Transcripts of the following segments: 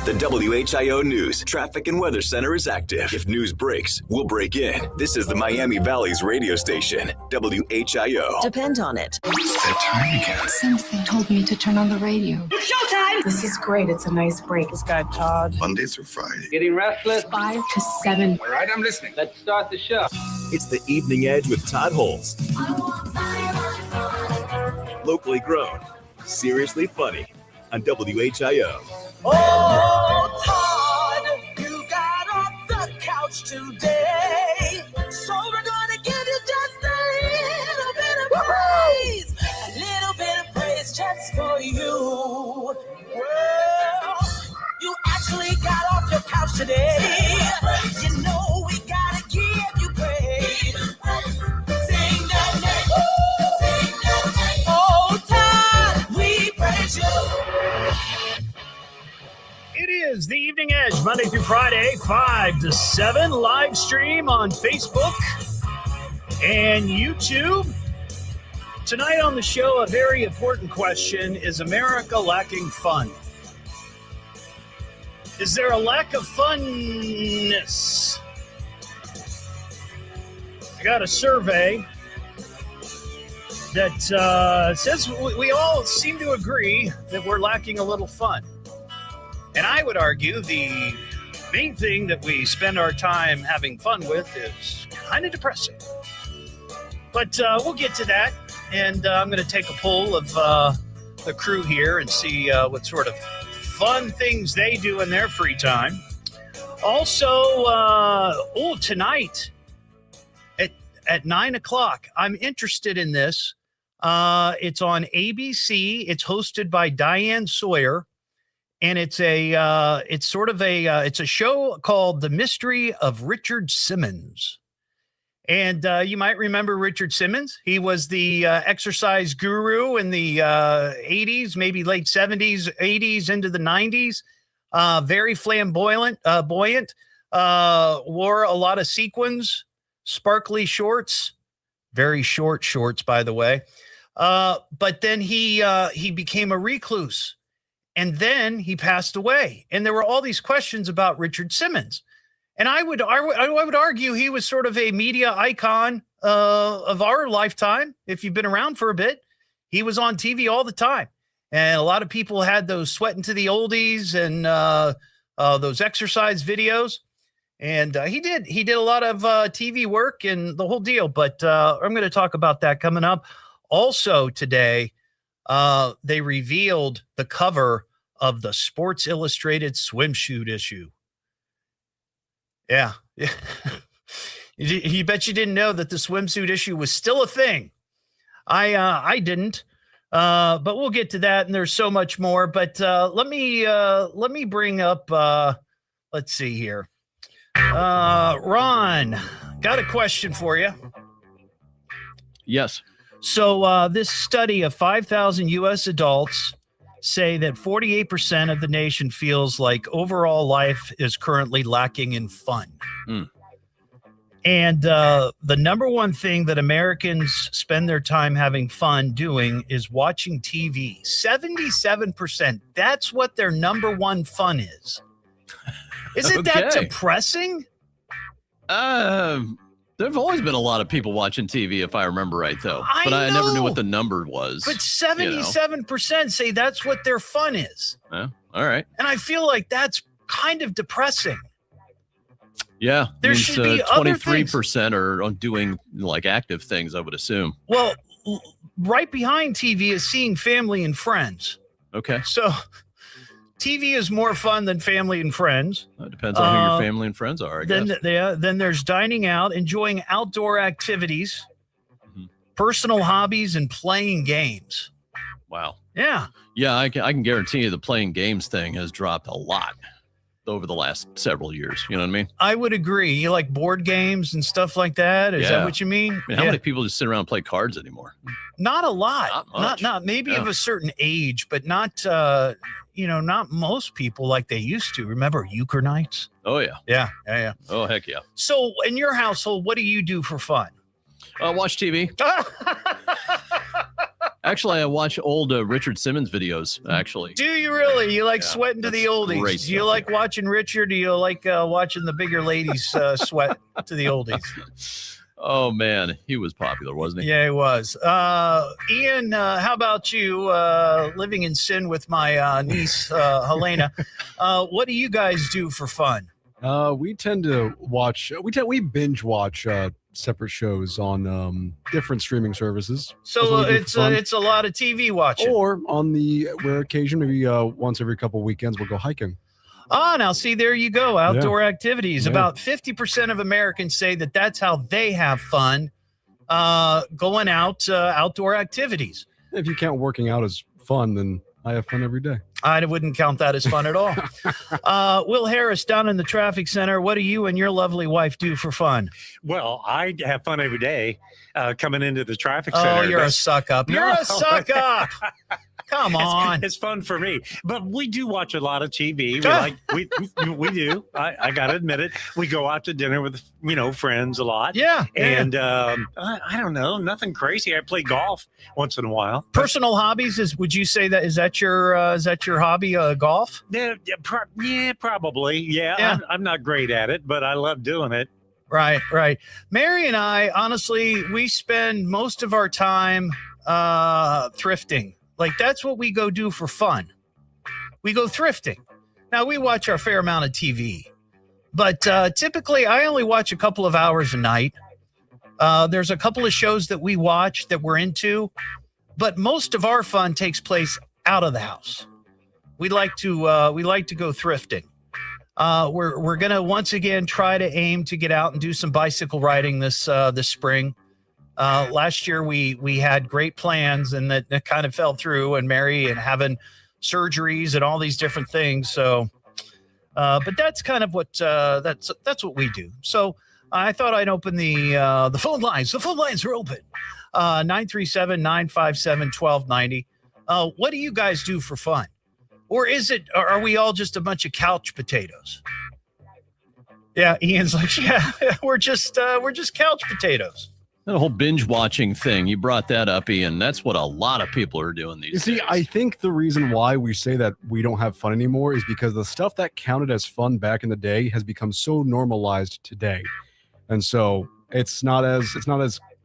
The WHIO News Traffic and Weather Center is active. If news breaks, we'll break in. This is the Miami Valley's radio station, WHIO. Depend on it. It's that time again. Something told me to turn on the radio. It's showtime! This is great. It's a nice break. This guy, Todd. Monday through Friday. Getting restless? 5 to 7. All right, I'm listening. Let's start the show. It's the Evening Edge with Todd Hollst. Locally grown, seriously funny on WHIO. Oh, Todd, you got off the couch today. So we're gonna give you just a little bit of praise. A little bit of praise just for you. Well, you actually got off your couch today. You know we gotta give you praise. Sing that name. Sing that name. Oh, Todd, we praise you. It is the Evening Edge, Monday through Friday, 5 to 7, live stream on Facebook and YouTube. Tonight on the show, a very important question: is America lacking fun? Is there a lack of funness? I got a survey that says we all seem to agree that we're lacking a little fun. And I would argue the main thing that we spend our time having fun with is kind of depressing. But we'll get to that. And I'm going to take a poll of the crew here and see what sort of fun things they do in their free time. Also, tonight at 9 o'clock, I'm interested in this. It's on ABC. It's hosted by Diane Sawyer. And it's a show called The Mystery of Richard Simmons. And you might remember Richard Simmons. He was the exercise guru in the 80s, maybe late 70s, 80s into the 90s. Very flamboyant, wore a lot of sequins, sparkly shorts, very short shorts, by the way. But then he became a recluse. And then he passed away. And there were all these questions about Richard Simmons. And I would argue he was sort of a media icon of our lifetime. If you've been around for a bit, he was on TV all the time. And a lot of people had those Sweating to the Oldies and those exercise videos. And he did a lot of TV work and the whole deal. But I'm going to talk about that coming up. Also today, they revealed the cover of the Sports Illustrated Swimsuit Issue. Yeah. You bet you didn't know that the swimsuit issue was still a thing. I didn't, but we'll get to that. And there's so much more, but let me bring up, let's see here. Ron, got a question for you. Yes. So this study of 5,000 U.S. adults say that 48% of the nation feels like overall life is currently lacking in fun. Mm. And the number one thing that Americans spend their time having fun doing is watching TV. 77%. That's what their number one fun is. Isn't that depressing? There've always been a lot of people watching TV, if I remember right, though. I never knew what the number was. But 77% say that's what their fun is. All right. And I feel like that's kind of depressing. Yeah. There should be 23% are doing like active things, I would assume. Well, right behind TV is seeing family and friends. Okay. So TV is more fun than family and friends. It depends on who your family and friends are, I guess. Then there's dining out, enjoying outdoor activities, personal hobbies, and playing games. Wow. Yeah. Yeah, I can guarantee you the playing games thing has dropped a lot over the last several years. You know what I mean? I would agree. You like board games and stuff like that? Is that what you mean? I mean, how many people just sit around and play cards anymore? Not a lot. Not much. Not maybe of a certain age, but not not most people like they used to. Remember euchre nights? Oh, yeah. Yeah. Oh, heck yeah. So in your household, what do you do for fun? Watch TV. Actually, I watch old Richard Simmons videos, actually. Do you really? You like Yeah, sweating to the that's oldies? great Do you stuff, like watching Richard? Do you like watching the bigger ladies sweat to the oldies? Oh, man. He was popular, wasn't he? Yeah, he was. Ian, how about you? Living in sin with my niece, Helena. What do you guys do for fun? We tend to watch. We binge watch separate shows on different streaming services. So it's a lot of TV watching. Or on the rare occasion, maybe once every couple of weekends, we'll go hiking. Oh, now see, there you go. Outdoor activities. Yeah. About 50% of Americans say that that's how they have fun, going out, outdoor activities. If you count working out as fun, then I have fun every day. I wouldn't count that as fun at all. Will Harris down in the traffic center. What do you and your lovely wife do for fun? Well, I have fun every day coming into the traffic center. Oh, you're a suck up. You're a suck up. Come on. It's fun for me, but we do watch a lot of TV. We do. I gotta admit it. We go out to dinner with friends a lot. Yeah. And I don't know, nothing crazy. I play golf once in a while. Personal hobbies would you say is that your hobby? Golf? Yeah, probably. Yeah. I'm not great at it, but I love doing it. Right. Mary and I, honestly, we spend most of our time thrifting. Like, that's what we go do for fun. We go thrifting. Now, we watch our fair amount of TV, but typically I only watch a couple of hours a night. There's a couple of shows that we watch that we're into, but most of our fun takes place out of the house. We like to go thrifting. We're gonna once again try to aim to get out and do some bicycle riding this spring. Last year we had great plans and that kind of fell through, and Mary and having surgeries and all these different things. So, but that's kind of what that's what we do. So I thought I'd open the phone lines. The phone lines are open. 937-957-1290. What do you guys do for fun? Or are we all just a bunch of couch potatoes? Yeah, Ian's like, yeah, we're just couch potatoes. That whole binge watching thing, you brought that up, Ian. That's what a lot of people are doing these days. I think the reason why we say that we don't have fun anymore is because the stuff that counted as fun back in the day has become so normalized today. And so it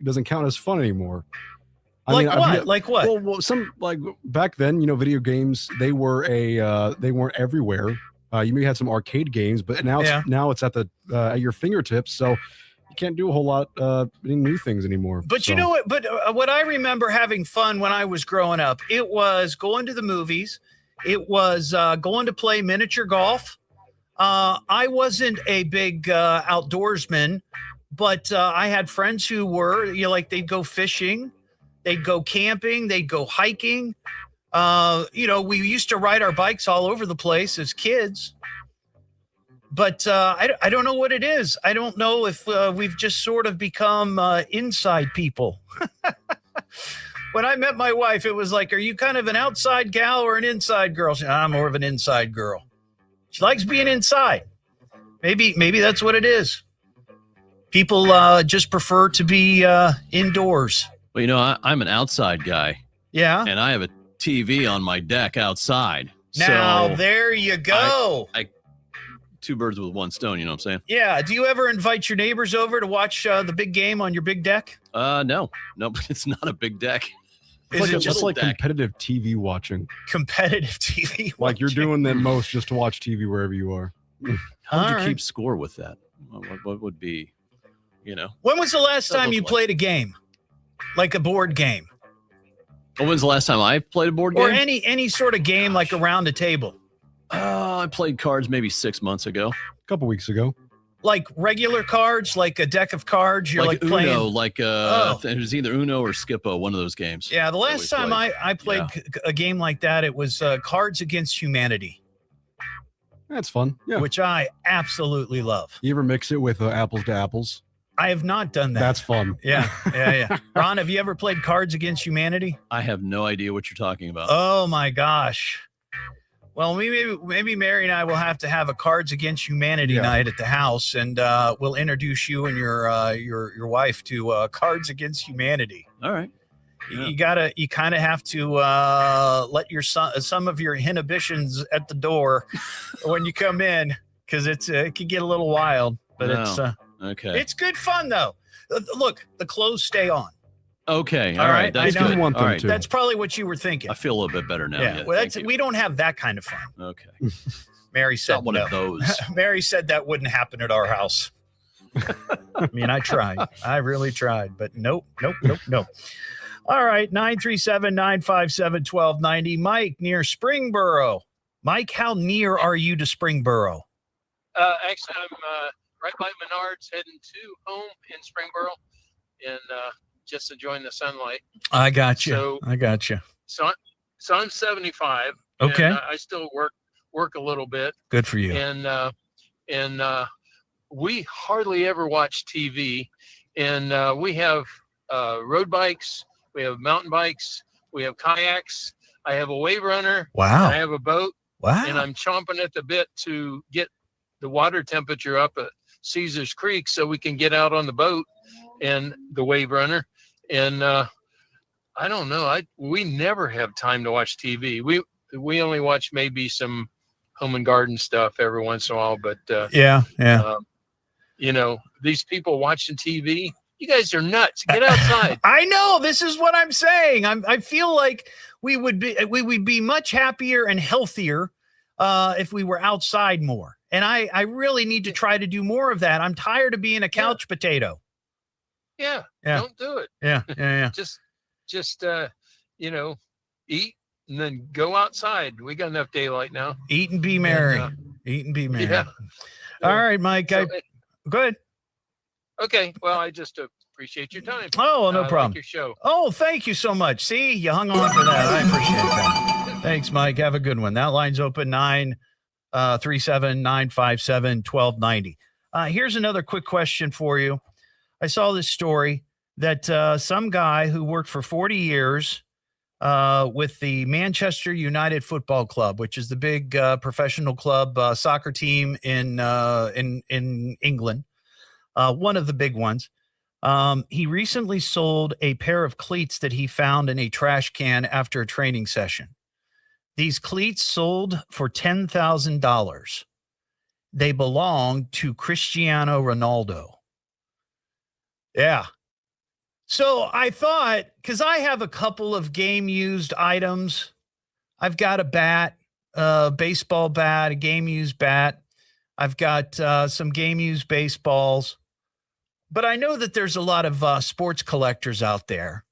doesn't count as fun anymore. Like what? Well, some like back then, video games, they weren't everywhere. You maybe had some arcade games, but now it's at at your fingertips. So you can't do a whole lot new things anymore. But you know what? But what I remember having fun when I was growing up, it was going to the movies. It was going to play miniature golf. I wasn't a big outdoorsman, but I had friends who were. They'd go fishing, they'd go camping, they'd go hiking. We used to ride our bikes all over the place as kids. But I don't know what it is. I don't know if we've just sort of become inside people. When I met my wife, it was like, are you kind of an outside gal or an inside girl? She said, I'm more of an inside girl. She likes being inside. Maybe that's what it is. People just prefer to be indoors. Well, I'm an outside guy. Yeah. And I have a TV on my deck outside. Now, so there you go. I two birds with one stone, you know what I'm saying? Yeah. Do you ever invite your neighbors over to watch the big game on your big deck? No, it's not a big deck. It's just like competitive TV watching. Competitive TV watching. Like you're doing the most just to watch TV wherever you are. How would you keep score with that? What would be, When was the last time you played a game? Like a board game? When's the last time I played a board game? Or any sort of game like around a table? I played cards maybe 6 months ago. A couple weeks ago. Like regular cards, like a deck of cards. You're like playing. Uno, it was either Uno or Skippo, one of those games. Yeah, the last time I played a game like that, it was Cards Against Humanity. That's fun. Yeah, which I absolutely love. You ever mix it with apples to apples? I have not done that. That's fun. Yeah. Ron, have you ever played Cards Against Humanity? I have no idea what you're talking about. Oh my gosh. Well, maybe Mary and I will have to have a Cards Against Humanity night at the house, and we'll introduce you and your wife to Cards Against Humanity. All right. You kind of have to let some of your inhibitions at the door when you come in, because it can get a little wild. But it's okay. It's good fun though. Look, the clothes stay on. Okay, all right. That's good. good. Want them all right. to. That's probably what you were thinking. I feel a little bit better now. Yeah, well, we don't have that kind of fun. Okay. Mary said Not one no. of those. Mary said that wouldn't happen at our house. I mean, I tried. I really tried, but nope. All right, 937-957-1290. Mike, near Springboro. Mike, how near are you to Springboro? Actually, I'm right by Menards, heading to home in Springboro, and just enjoying the sunlight. I got you. So I'm 75. Okay. And I still work a little bit. Good for you. And we hardly ever watch TV, and we have road bikes, we have mountain bikes, we have kayaks. I have a wave runner. Wow. I have a boat. Wow. And I'm chomping at the bit to get the water temperature up at Caesars Creek so we can get out on the boat and the wave runner. And I don't know. We never have time to watch TV. We only watch maybe some home and garden stuff every once in a while. But yeah. These people watching TV, you guys are nuts. Get outside. I know. This is what I'm saying. I feel like we would be much happier and healthier if we were outside more. And I really need to try to do more of that. I'm tired of being a couch potato. Yeah. Don't do it. Yeah. Just eat and then go outside. We got enough daylight now. Eat and be merry. Eat and be merry. Yeah. All right, Mike. Go ahead. Okay. Well, I just appreciate your time. Oh, no problem. Like your show. Oh, thank you so much. See, you hung on for that. I appreciate that. Thanks, Mike. Have a good one. That line's open 937-957-1290. Here's another quick question for you. I saw this story that some guy who worked for 40 years with the Manchester United Football Club, which is the big professional club soccer team in England, one of the big ones. He recently sold a pair of cleats that he found in a trash can after a training session. These cleats sold for $10,000. They belong to Cristiano Ronaldo. Yeah. So I thought, because I have a couple of game-used items. I've got a bat, a baseball bat, a game-used bat. I've got some game-used baseballs. But I know that there's a lot of sports collectors out there.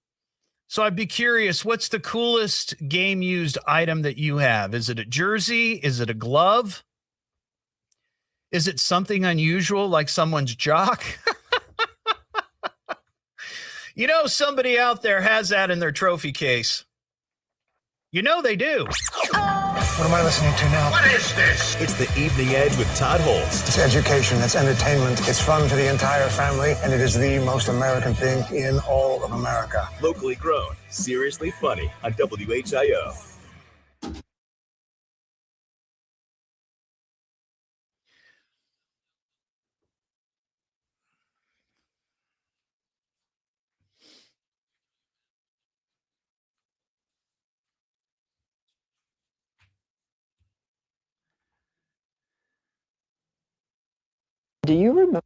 So I'd be curious, what's the coolest game-used item that you have? Is it a jersey? Is it a glove? Is it something unusual like someone's jock? Somebody out there has that in their trophy case. They do. What am I listening to now? What is this? It's the Evening Edge with Todd Hollst. It's education, it's entertainment, it's fun for the entire family, and it is the most American thing in all of America. Locally grown, seriously funny on WHIO. Do you remember?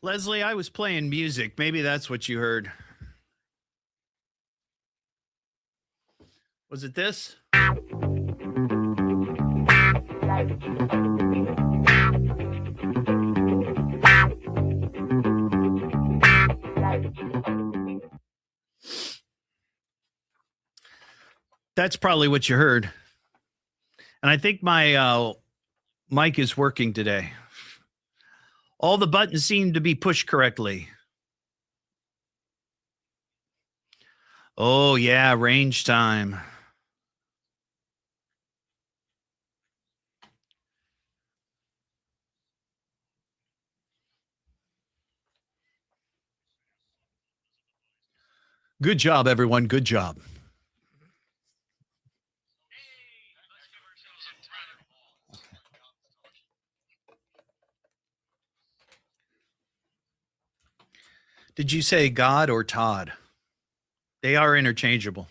Leslie, I was playing music. Maybe that's what you heard. Was it this? That's probably what you heard. And I think my mic is working today. All the buttons seem to be pushed correctly. Oh, yeah, range time. Good job, everyone. Good job. Did you say God or Todd? They are interchangeable.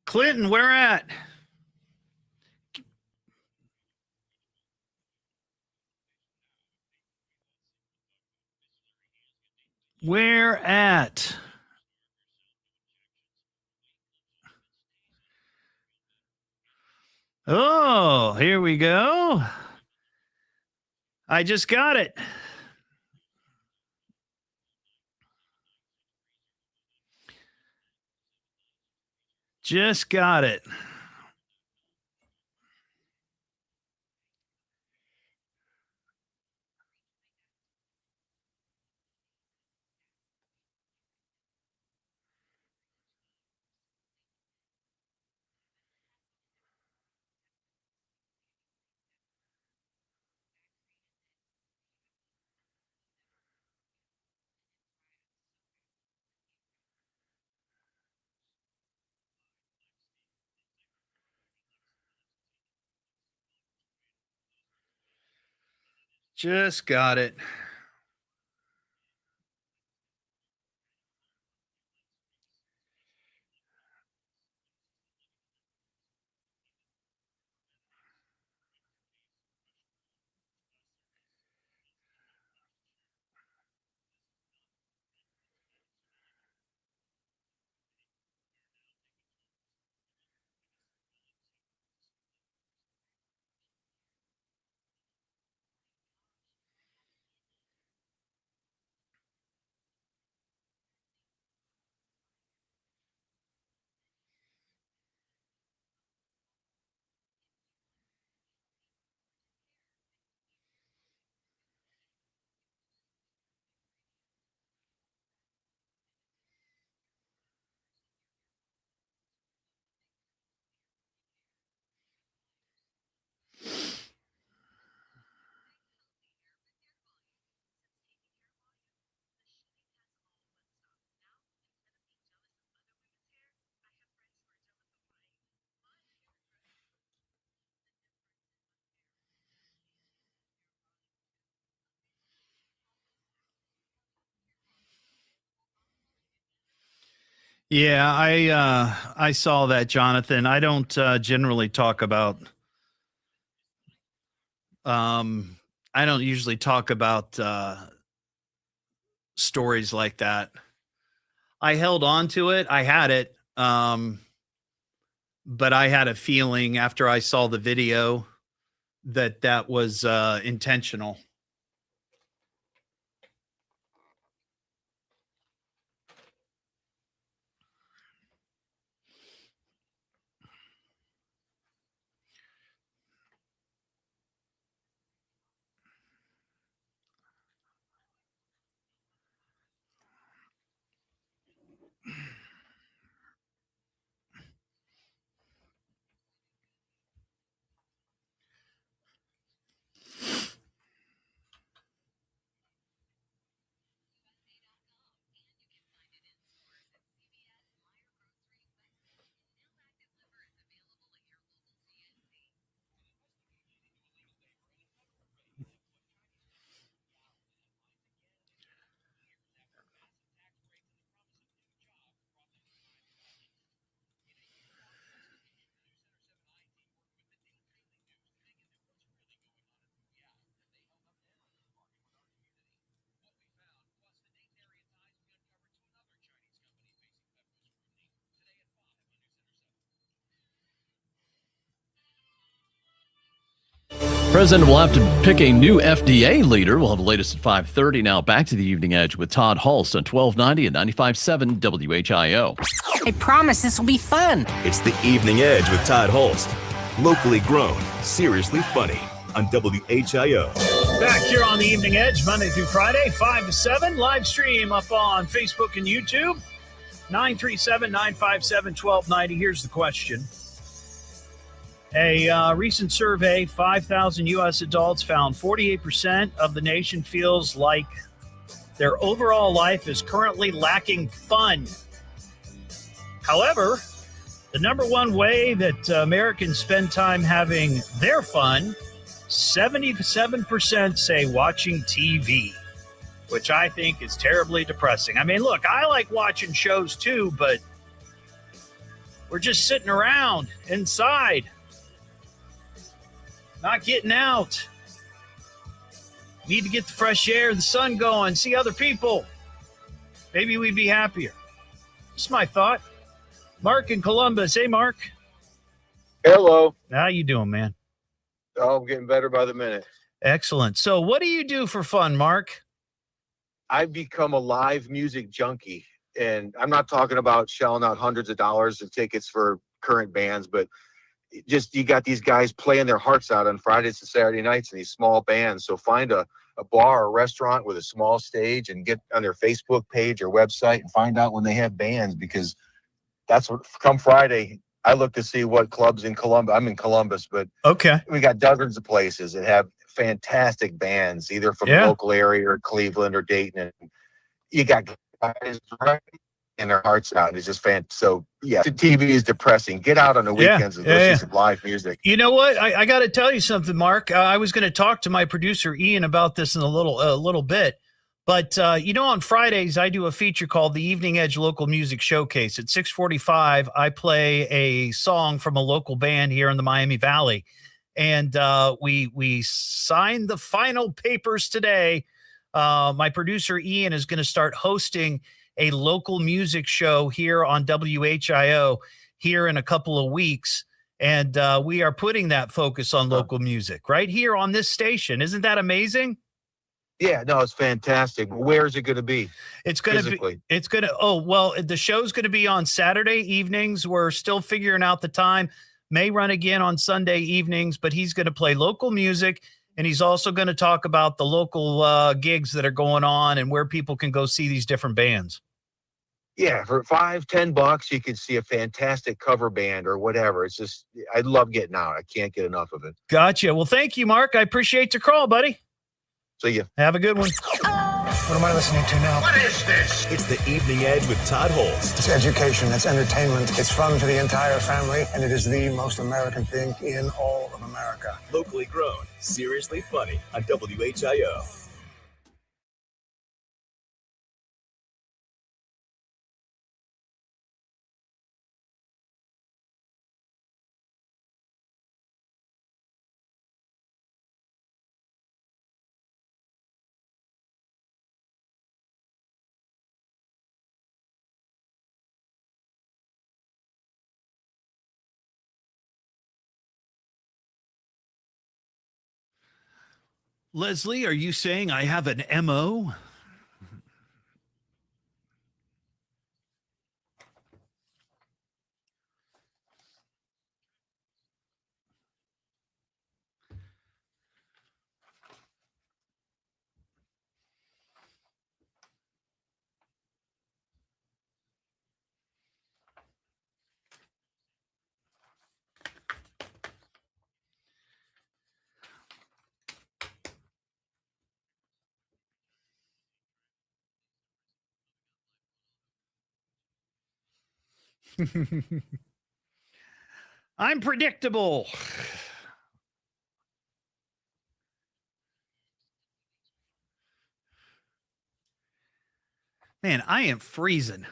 Clinton, where at? Where at? Oh, here we go. I just got it. Just got it. Just got it. Yeah, I saw that, Jonathan. I don't generally talk about I don't usually talk about stories like that. I held on to it. I had it. But I had a feeling after I saw the video that that was intentional. President will have to pick a new FDA leader. We'll have the latest at 5:30. Now back to the Evening Edge with Todd Hollst on 1290 and 95.7 WHIO. I promise this will be fun. It's the Evening Edge with Todd Hollst. Locally grown, seriously funny on WHIO. Back here on the Evening Edge, Monday through Friday, 5 to 7. Live stream up on Facebook and YouTube. 937-957-1290. Here's the question. A recent survey, 5,000 U.S. adults found 48% of the nation feels like their overall life is currently lacking fun. However, the number one way that Americans spend time having their fun, 77% say watching TV, which I think is terribly depressing. I mean, look, I like watching shows too, but we're just sitting around inside. Not getting out. Need to get the fresh air, the sun going, see other people. Maybe we'd be happier. Just my thought. Mark in Columbus. Hey, Mark. Hello. How you doing, man? Oh, I'm getting better by the minute. Excellent. So what do you do for fun, Mark? I've become a live music junkie. And I'm not talking about shelling out hundreds of dollars of tickets for current bands, but just you got these guys playing their hearts out on Fridays and Saturday nights in these small bands. So find a bar or restaurant with a small stage and get on their Facebook page or website and find out when they have bands, because that's what come Friday. I look to see what clubs in Columbus. I'm in Columbus, but okay, we got dozens of places that have fantastic bands, either from the local area or Cleveland or Dayton. And you got guys and their hearts out. It's just so yeah, the TV is depressing. Get out on the weekends and listen to some live music. You know what? I got to tell you something, Mark. I was going to talk to my producer Ian about this in a little bit, but on Fridays I do a feature called the Evening Edge Local Music Showcase. At 6:45, I play a song from a local band here in the Miami Valley, and we signed the final papers today. My producer Ian is going to start hosting a local music show here on WHIO here in a couple of weeks. And we are putting that focus on local music right here on this station. Isn't that amazing? Yeah, no, it's fantastic. Where is it going to be? It's going to be, the show's going to be on Saturday evenings. We're still figuring out the time. May run again on Sunday evenings, but he's going to play local music. And he's also going to talk about the local gigs that are going on and where people can go see these different bands. Yeah, for $5-10, you can see a fantastic cover band or whatever. It's just, I love getting out. I can't get enough of it. Gotcha. Well, thank you, Mark. I appreciate your call, buddy. See you. Have a good one. What am I listening to now? What is this? It's the Evening Edge with Todd Hollst. It's education. It's entertainment. It's fun for the entire family. And it is the most American thing in all of America. Locally grown, seriously funny on WHIO. Leslie, are you saying I have an MO? I'm predictable. Man, I am freezing.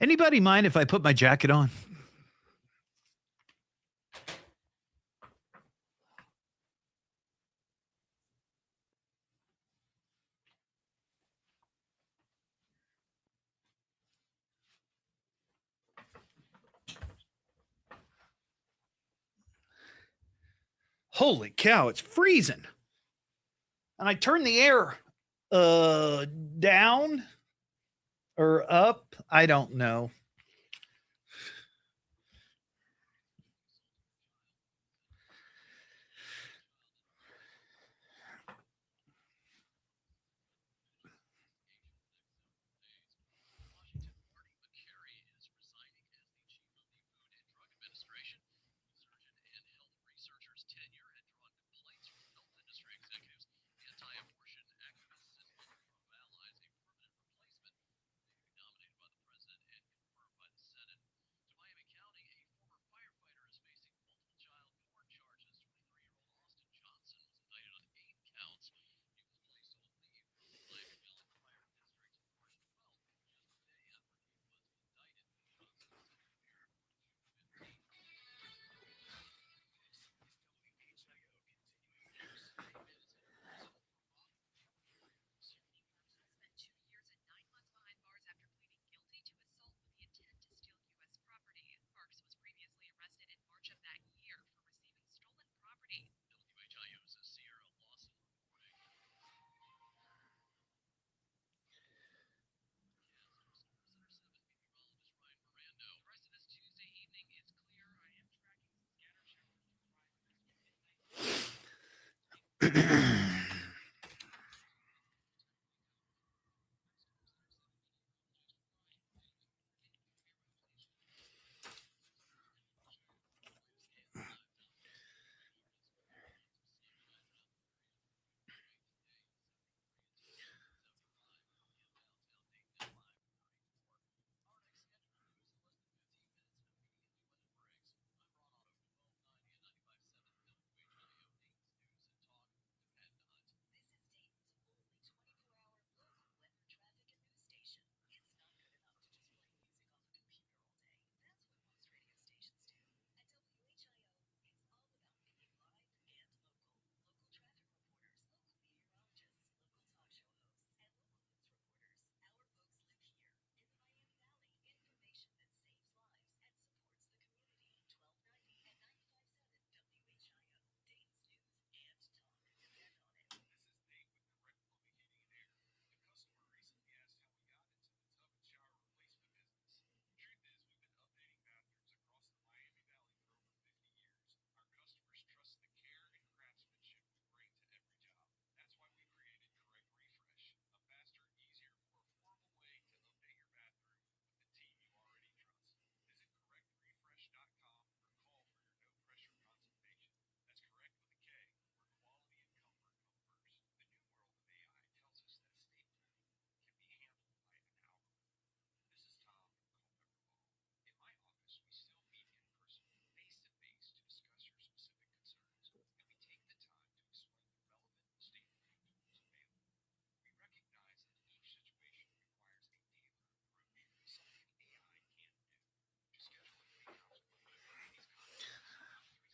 Anybody mind if I put my jacket on? Holy cow, it's freezing. And I turned the air down or up. I don't know.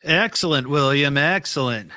Excellent, William. Excellent.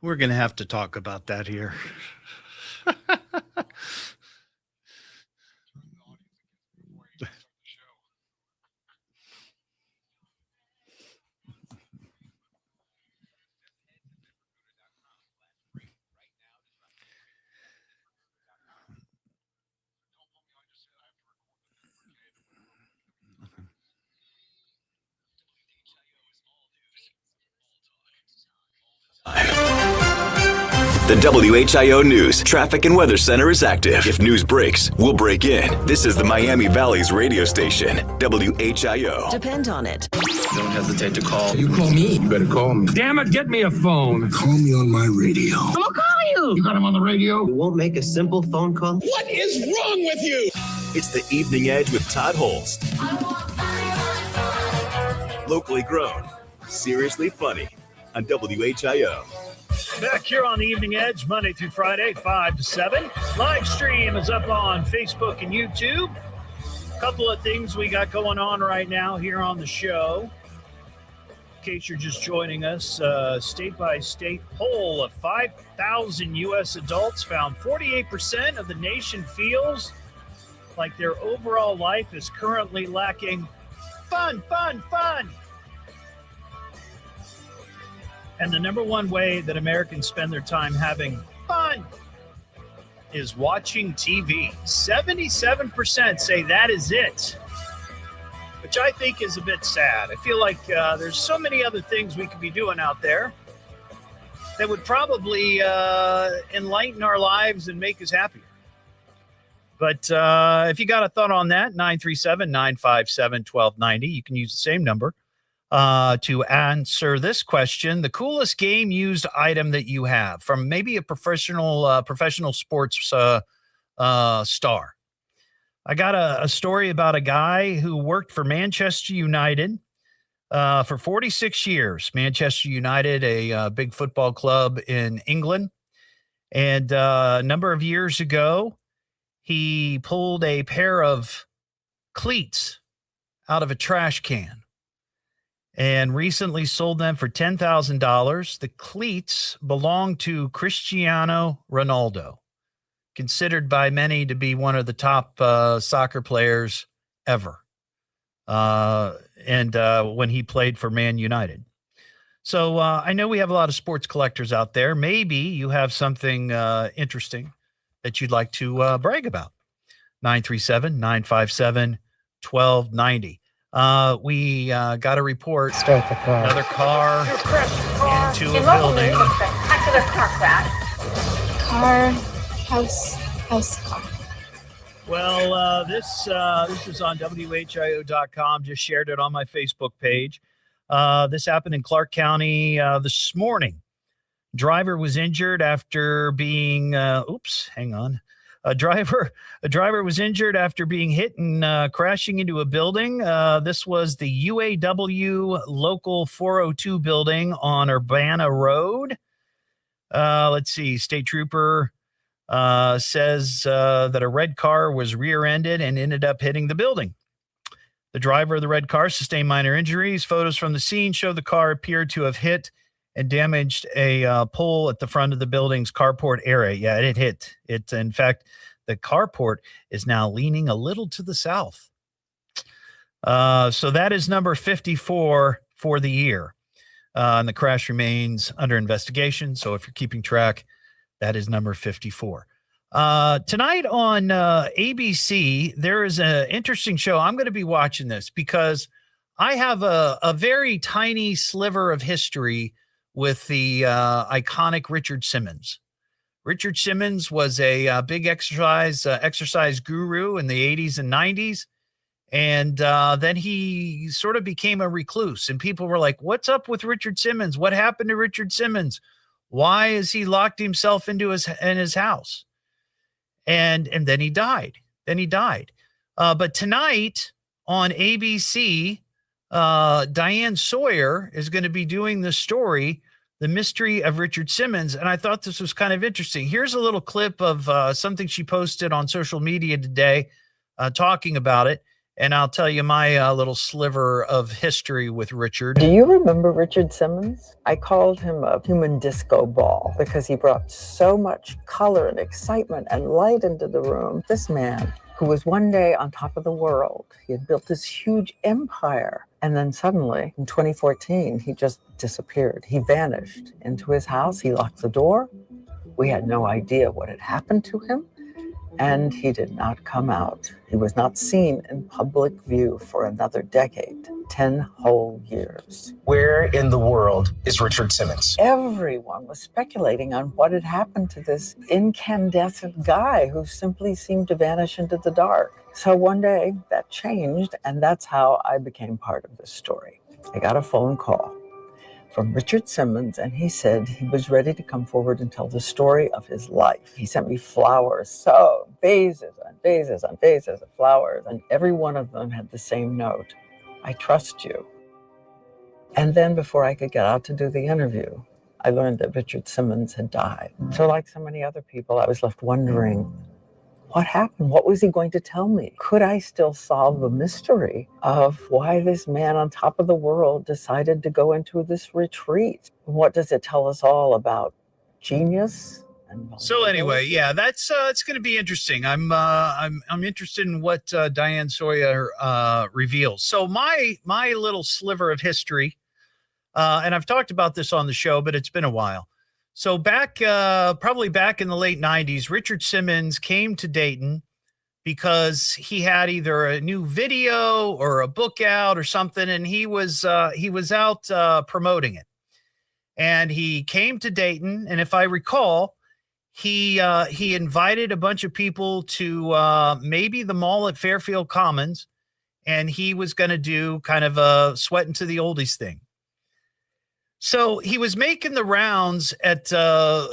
We're going to have to talk about that here. The WHIO News Traffic and Weather Center is active. If news breaks, we'll break in. This is the Miami Valley's radio station, WHIO. Depend on it. Don't hesitate to call. You call me. You better call me. Damn it, get me a phone. Call me on my radio. I'm gonna call you. You got him on the radio? You won't make a simple phone call? What is wrong with you? It's the Evening Edge with Todd Hollst. Locally grown, seriously funny on WHIO. Back here on the Evening Edge, Monday through Friday, 5 to 7. Live stream is up on Facebook and YouTube. A couple of things we got going on right now here on the show. In case you're just joining us, state-by-state poll of 5,000 U.S. adults found 48% of the nation feels like their overall life is currently lacking fun. And the number one way that Americans spend their time having fun is watching TV. 77% say that is it, which I think is a bit sad. I feel like there's so many other things we could be doing out there that would probably enlighten our lives and make us happier. But if you got a thought on that, 937-957-1290, you can use the same number to answer this question. The coolest game used item that you have from maybe a professional sports star. I got a story about a guy who worked for Manchester United for 46 years. Manchester United, a big football club in England. And a number of years ago, he pulled a pair of cleats out of a trash can and recently sold them for $10,000. The cleats belong to Cristiano Ronaldo, considered by many to be one of the top soccer players ever. And when he played for Man United. So I know we have a lot of sports collectors out there. Maybe you have something interesting that you'd like to brag about. 937-957-1290. We got a report. Start the car. Another car into a building. Spectacular car crash. House car. Well, this is on WHIO.com. Just shared it on my Facebook page. This happened in Clark County this morning. Driver was injured after being A driver was injured after being hit and crashing into a building. This was the UAW Local 402 building on Urbana Road. Let's see. State Trooper says that a red car was rear-ended and ended up hitting the building. The driver of the red car sustained minor injuries. Photos from the scene show the car appeared to have hit and damaged a pole at the front of the building's carport area. Yeah, it hit. In fact, the carport is now leaning a little to the south. So that is number 54 for the year. And the crash remains under investigation. So if you're keeping track, that is number 54. Tonight on ABC, there is an interesting show. I'm going to be watching this because I have a very tiny sliver of history with the iconic Richard Simmons. Richard Simmons was a big exercise guru in the 80s and 90s. And then he sort of became a recluse. And people were like, what's up with Richard Simmons? What happened to Richard Simmons? Why is he locked himself into his house? And then he died. But tonight on ABC, Diane Sawyer is going to be doing the story, The Mystery of Richard Simmons. And I thought this was kind of interesting. Here's a little clip of something she posted on social media today talking about it. And I'll tell you my little sliver of history with Richard. Do you remember Richard Simmons? I called him a human disco ball because he brought so much color and excitement and light into the room. This man, who was one day on top of the world, he had built this huge empire. And then suddenly, in 2014, he just disappeared. He vanished into his house. He locked the door. We had no idea what had happened to him. And he did not come out. He was not seen in public view for another decade, 10 whole years. Where in the world is Richard Simmons? Everyone was speculating on what had happened to this incandescent guy who simply seemed to vanish into the dark. So one day that changed, and that's how I became part of this story. I got a phone call from Richard Simmons, and he said he was ready to come forward and tell the story of his life. He sent me flowers, so vases and vases and vases of flowers, and every one of them had the same note: I trust you. And then before I could get out to do the interview, I learned that Richard Simmons had died. So like so many other people, I was left wondering, what happened? What was he going to tell me? Could I still solve the mystery of why this man on top of the world decided to go into this retreat? What does it tell us all about genius? So anyway, yeah, that's it's going to be interesting. I'm interested in what Diane Sawyer reveals. So my little sliver of history, and I've talked about this on the show, but it's been a while. So probably back in the late 90s, Richard Simmons came to Dayton because he had either a new video or a book out or something, and he was out promoting it. And he came to Dayton, and if I recall, he invited a bunch of people to maybe the mall at Fairfield Commons, and he was going to do kind of a sweating to the oldies thing. So he was making the rounds at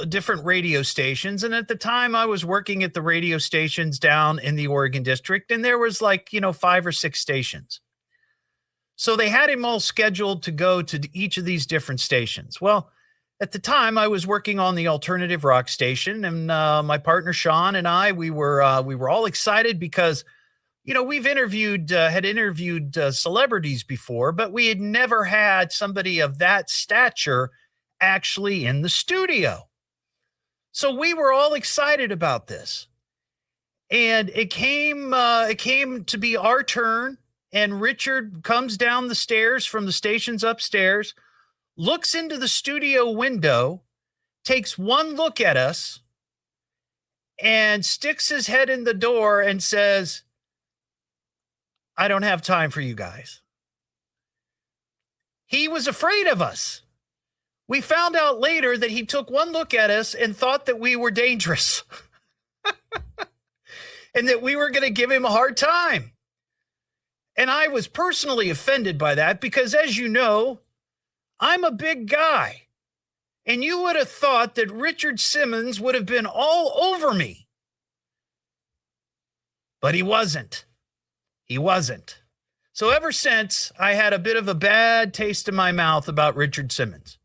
different radio stations. And at the time I was working at the radio stations down in the Oregon district, and there was 5 or 6 stations. So they had him all scheduled to go to each of these different stations. Well, at the time I was working on the alternative rock station, and my partner Sean and I, we were all excited because we've had interviewed celebrities before, but we had never had somebody of that stature actually in the studio. So we were all excited about this. And it came to be our turn, and Richard comes down the stairs from the stations upstairs, looks into the studio window, takes one look at us, and sticks his head in the door and says, I don't have time for you guys. He was afraid of us. We found out later that he took one look at us and thought that we were dangerous and that we were going to give him a hard time. And I was personally offended by that because, as you know, I'm a big guy. And you would have thought that Richard Simmons would have been all over me. But he wasn't. He wasn't. So ever since, I had a bit of a bad taste in my mouth about Richard Simmons.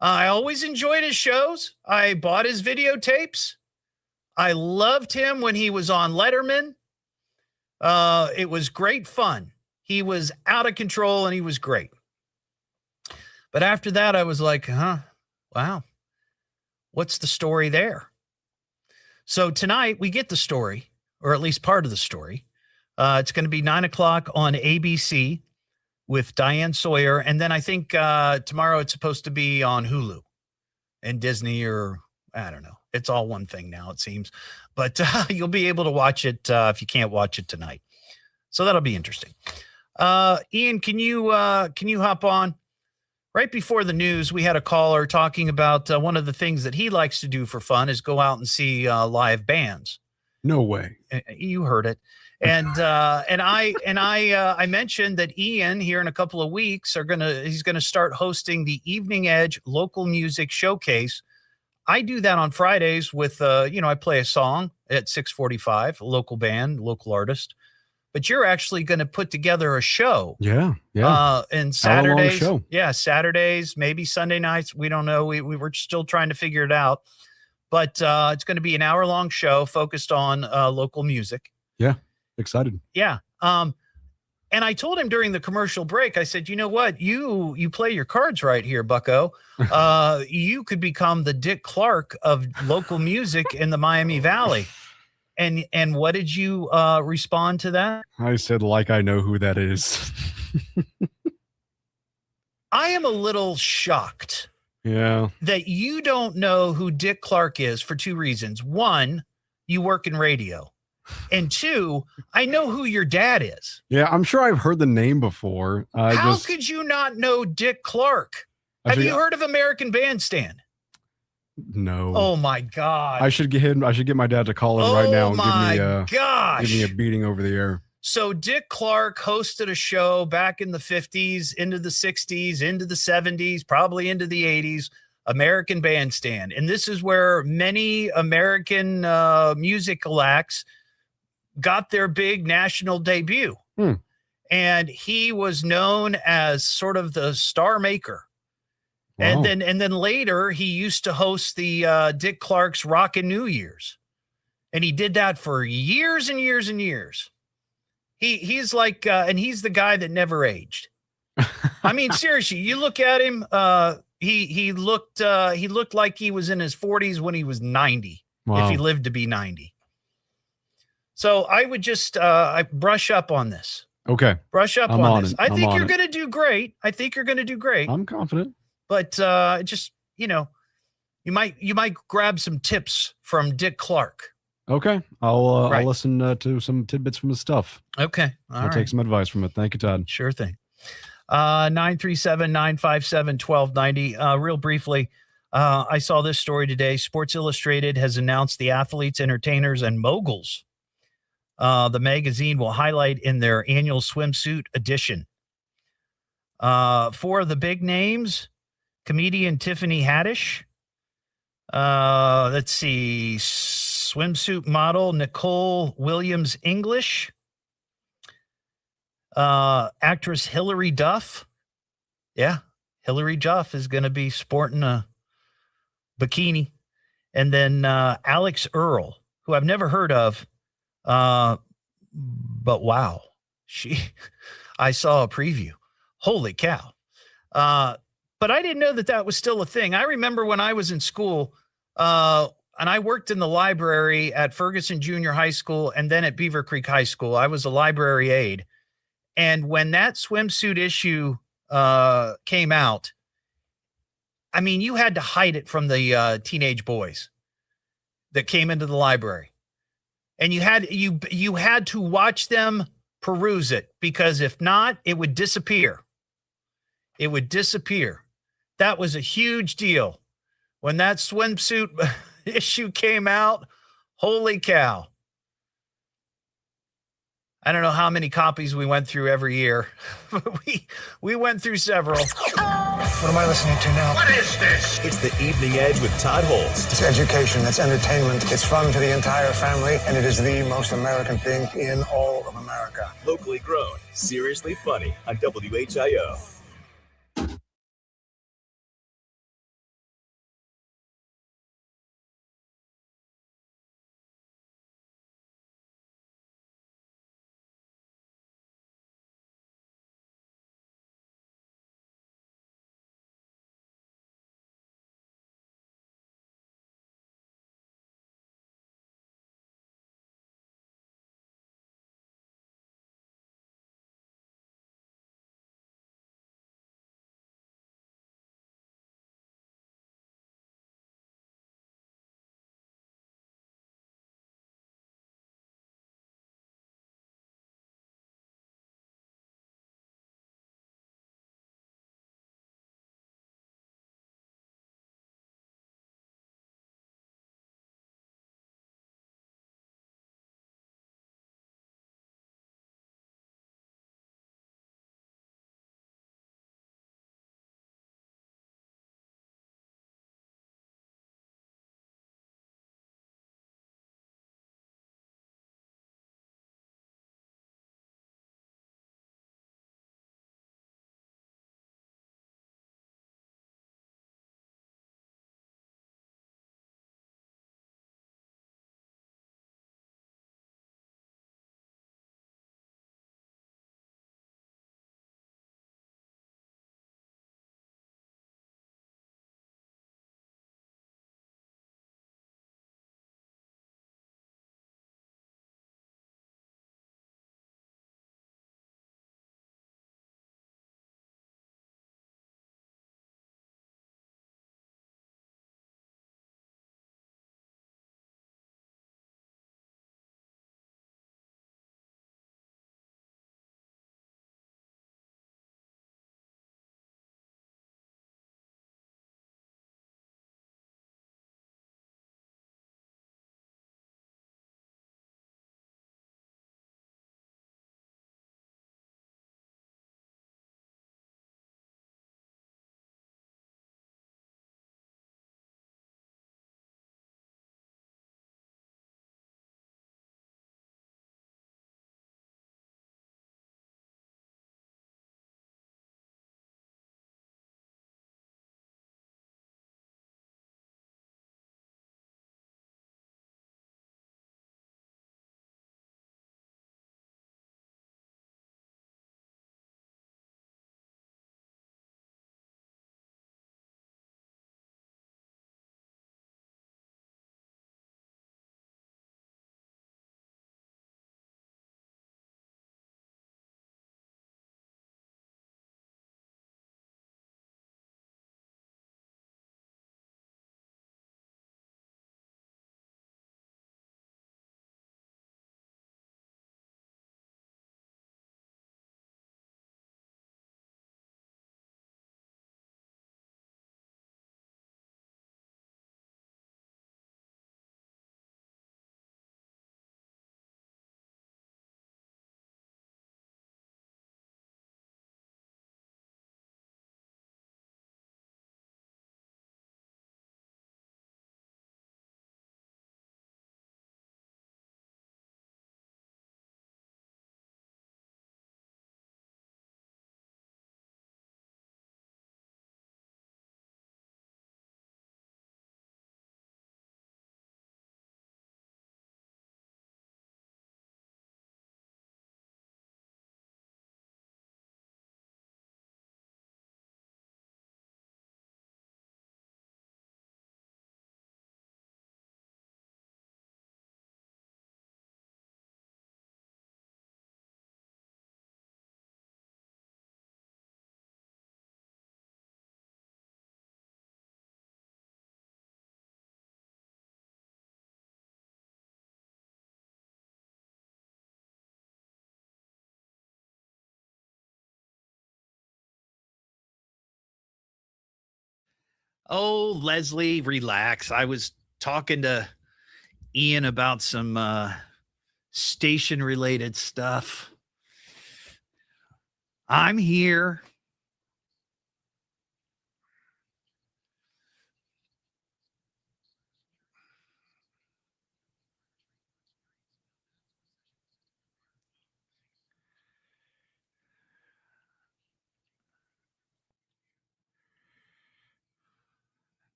I always enjoyed his shows. I bought his videotapes. I loved him when he was on Letterman. It was great fun. He was out of control and he was great. But after that, I was like, wow, what's the story there? So tonight we get the story, or at least part of the story. It's going to be 9:00 on ABC with Diane Sawyer. And then I think tomorrow it's supposed to be on Hulu and Disney, or I don't know. It's all one thing now, it seems. But you'll be able to watch it if you can't watch it tonight. So that'll be interesting. Ian, can you hop on? Right before the news, we had a caller talking about one of the things that he likes to do for fun is go out and see live bands. No way. You heard it. And I mentioned that Ian here in a couple of weeks he's gonna start hosting the Evening Edge Local Music Showcase. I do that on Fridays with I play a song at 6:45, a local band, local artist. But you're actually going to put together a show. Yeah. And Saturdays. Show. Yeah, Saturdays, maybe Sunday nights. We don't know. We were still trying to figure it out. But it's going to be an hour-long show focused on local music. Yeah. Excited. Yeah. And I told him during the commercial break, I said, you know what? You play your cards right here, bucko. You could become the Dick Clark of local music in the Miami Valley. And what did you respond to that? I said, like, I know who that is. I am a little shocked. Yeah. That you don't know who Dick Clark is for two reasons. One, you work in radio. And two, I know who your dad is. Yeah, I'm sure I've heard the name before. How could you not know Dick Clark? Have you heard of American Bandstand? No. Oh my God. I should get my dad to call in right now and give me a beating over the air. So Dick Clark hosted a show back in the 50s, into the 60s, into the 70s, probably into the 80s, American Bandstand. And this is where many American musical acts got their big national debut. And he was known as sort of the star maker. Wow. And then later he used to host the Dick Clark's Rockin' New Year's. And he did that for years and years and years. He's like, and he's the guy that never aged. I mean, seriously, you look at him, he looked like he was in his 40s when he was 90, if he lived to be 90. So I would just I brush up on this. Okay. Brush up on this. I think you're going to do great. I think you're going to do great. I'm confident. But just, you might grab some tips from Dick Clark. Okay. I'll listen to some tidbits from his stuff. Okay. I'll take some advice from it. Thank you, Todd. Sure thing. 937-957-1290. Real briefly, I saw this story today. Sports Illustrated has announced the athletes, entertainers, and moguls the magazine will highlight in their annual swimsuit edition. Four of the big names: comedian Tiffany Haddish. Let's see, swimsuit model Nicole Williams English. Actress Hilary Duff. Yeah, Hilary Duff is going to be sporting a bikini. And then Alex Earl, who I've never heard of. But wow, I saw a preview. Holy cow. But I didn't know that was still a thing. I remember when I was in school, and I worked in the library at Ferguson Junior High School and then at Beaver Creek High School. I was a library aide. And when that swimsuit issue came out, I mean, you had to hide it from the teenage boys that came into the library. And you had to watch them peruse it, because if not, it would disappear. It would disappear. That was a huge deal. When that swimsuit issue came out, holy cow. I don't know how many copies we went through every year, but we went through several. What am I listening to now? What is this? It's the Evening Edge with Todd Hollst. It's education, it's entertainment, it's fun for the entire family, and it is the most American thing in all of America. Locally grown, seriously funny on WHIO. Oh, Leslie, relax. I was talking to Ian about some station-related stuff. I'm here.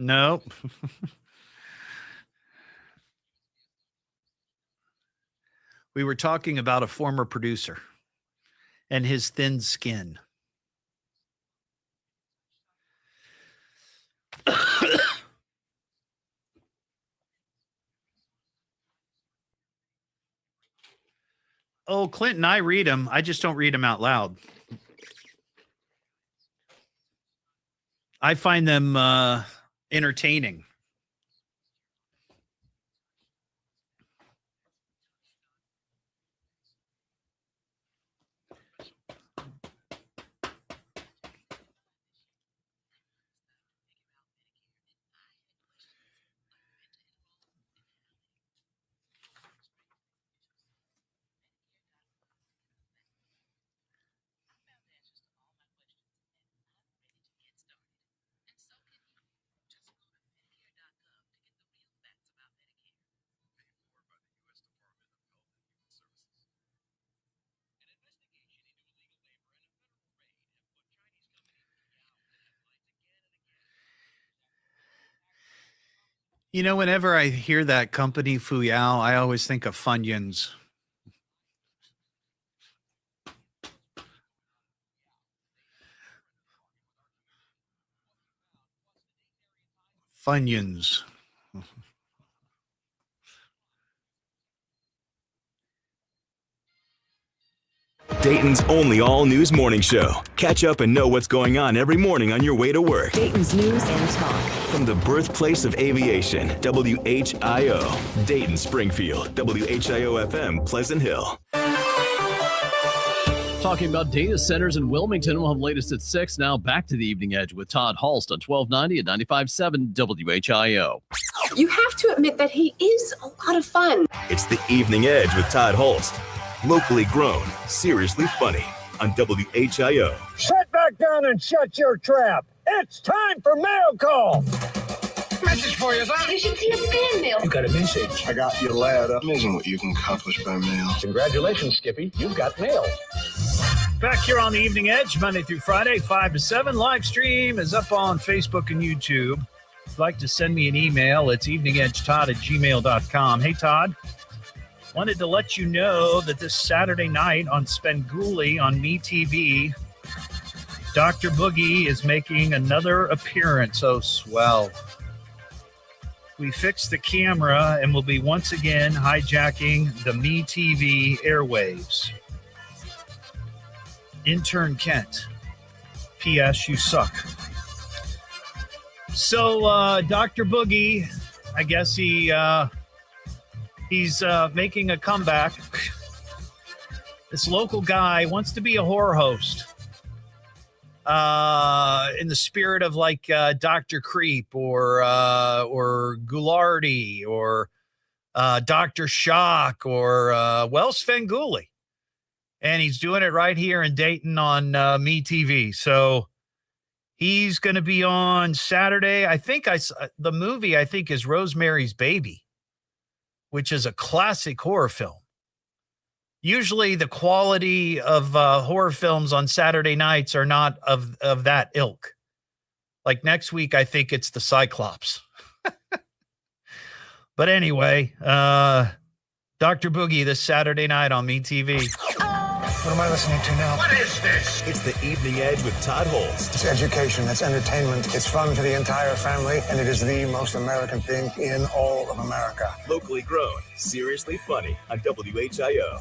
Nope. We were talking about a former producer and his thin skin. Oh, Clinton, I read them. I just don't read them out loud. I find them entertaining. You know, whenever I hear that company, Fuyao, I always think of Funyuns. Funyuns. Dayton's only all-news morning show. Catch up and know what's going on every morning on your way to work. Dayton's news and talk. From the birthplace of aviation, WHIO. Dayton, Springfield, WHIO-FM, Pleasant Hill. Talking about data centers in Wilmington, we'll have latest at 6. Now back to the Evening Edge with Todd Hollst on 1290 and 95.7 WHIO. You have to admit that he is a lot of fun. It's the Evening Edge with Todd Hollst. Locally grown, seriously funny on WHIO. Sit back down and shut your trap. It's time for mail call. Message for you, son. You should see a fan mail. You got a message. I got your letter. Amazing what you can accomplish by mail. Congratulations, Skippy. You've got mail. Back here on the Evening Edge, Monday through Friday, 5 to 7. Live stream is up on Facebook and YouTube. If you'd like to send me an email, it's eveningedgetodd@gmail.com. Hey, Todd. Wanted to let you know that this Saturday night on Spenguli on MeTV, Dr. Boogie is making another appearance. Oh, swell. We fixed the camera and will be once again hijacking the MeTV airwaves. Intern Kent. P.S. You suck. So, Dr. Boogie, I guess he's making a comeback. This local guy wants to be a horror host. In the spirit of like Dr. Creep or Ghoulardi or Dr. Shock or Svengoolie. And he's doing it right here in Dayton on MeTV. So he's going to be on Saturday. I think the movie is Rosemary's Baby, which is a classic horror film. Usually the quality of horror films on Saturday nights are not of that ilk. Like next week, I think it's The Cyclops. But anyway, Dr. Boogie this Saturday night on MeTV. What am I listening to now? What is this? It's the Evening Edge with Todd Hollst. It's education, it's entertainment, it's fun for the entire family, and it is the most American thing in all of America. Locally grown, seriously funny on WHIO.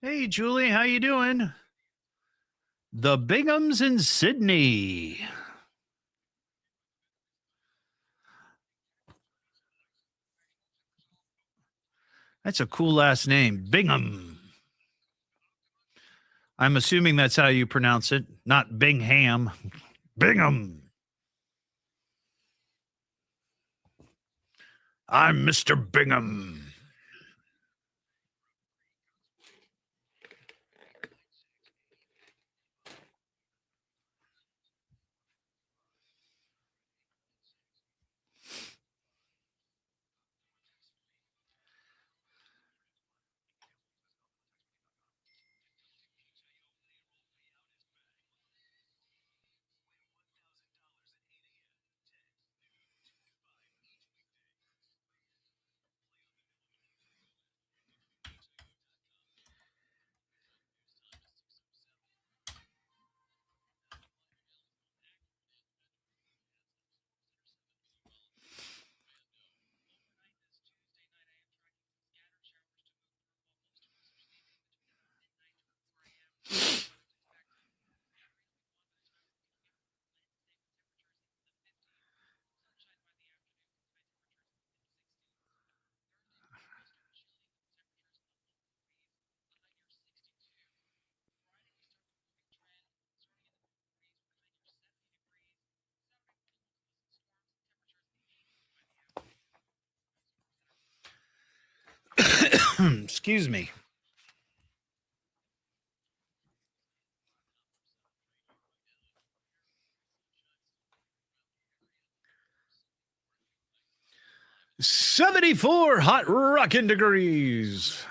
Hey, Julie, how you doing? The Binghams in Sydney. That's a cool last name, Bingham. I'm assuming that's how you pronounce it, not Bingham. Bingham. I'm Mr. Bingham. Excuse me. $74 hot rockin' degrees.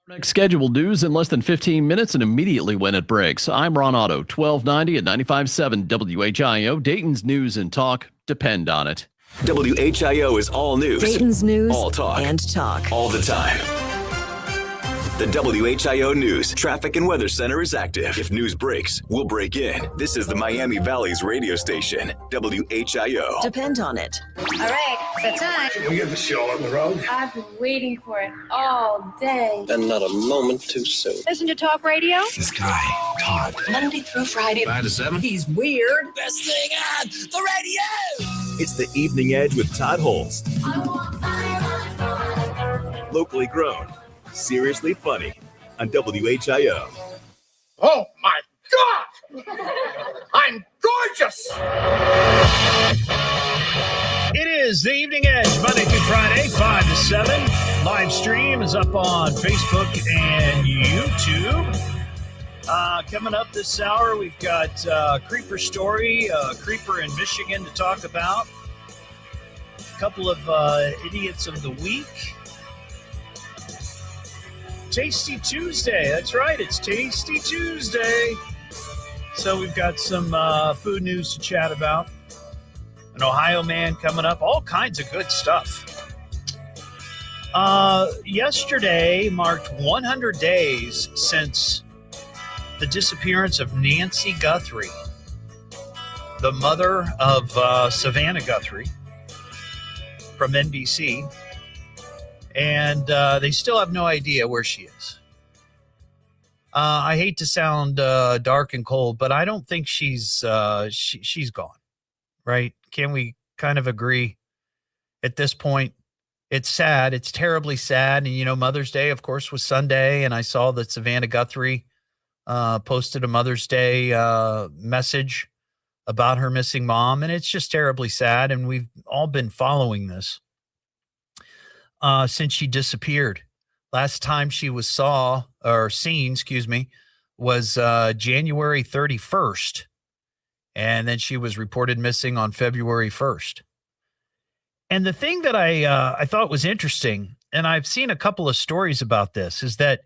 Next scheduled news in less than 15 minutes and immediately when it breaks. I'm Ron Otto, 1290 at 95.7 WHIO. Dayton's news and talk depend on it. WHIO is all news. Dayton's news all talk. And talk. All the time. The WHIO News Traffic and Weather Center is active. If news breaks, we'll break in. This is the Miami Valley's radio station, WHIO. Depend on it. All right, so time. We get the show on the road. I've been waiting for it all day. And not a moment too soon. Listen to talk radio. This guy, Todd. Monday through Friday. 5 to 7. He's weird. Best thing on the radio. It's the Evening Edge with Todd Hollst. Locally grown, seriously funny on WHIO. Oh my God! I'm gorgeous! It is the Evening Edge, Monday through Friday, 5 to 7. Live stream is up on Facebook and YouTube. Coming up this hour, we've got Creeper Story, Creeper in Michigan to talk about. A couple of Idiots of the Week. Tasty Tuesday. That's right. It's Tasty Tuesday. So we've got some food news to chat about. An Ohio man coming up. All kinds of good stuff. Yesterday marked 100 days since the disappearance of Nancy Guthrie, the mother of Savannah Guthrie from NBC. And they still have no idea where she is. I hate to sound dark and cold, but I don't think she's gone, right? Can we kind of agree at this point? It's sad. It's terribly sad. And, you know, Mother's Day, of course, was Sunday. And I saw that Savannah Guthrie posted a Mother's Day message about her missing mom. And it's just terribly sad. And we've all been following this since she disappeared. Last time she was seen, was January 31st. And then she was reported missing on February 1st. And the thing that I thought was interesting, and I've seen a couple of stories about this, is that,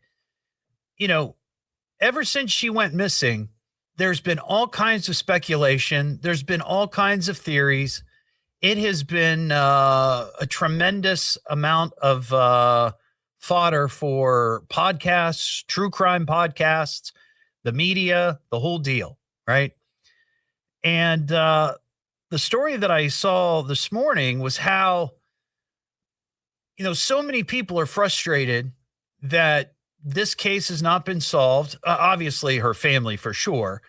ever since she went missing, there's been all kinds of speculation. There's been all kinds of theories. It has been a tremendous amount of fodder for podcasts, true crime podcasts, the media, the whole deal, right? And the story that I saw this morning was how, so many people are frustrated that this case has not been solved. Obviously, her family for sure,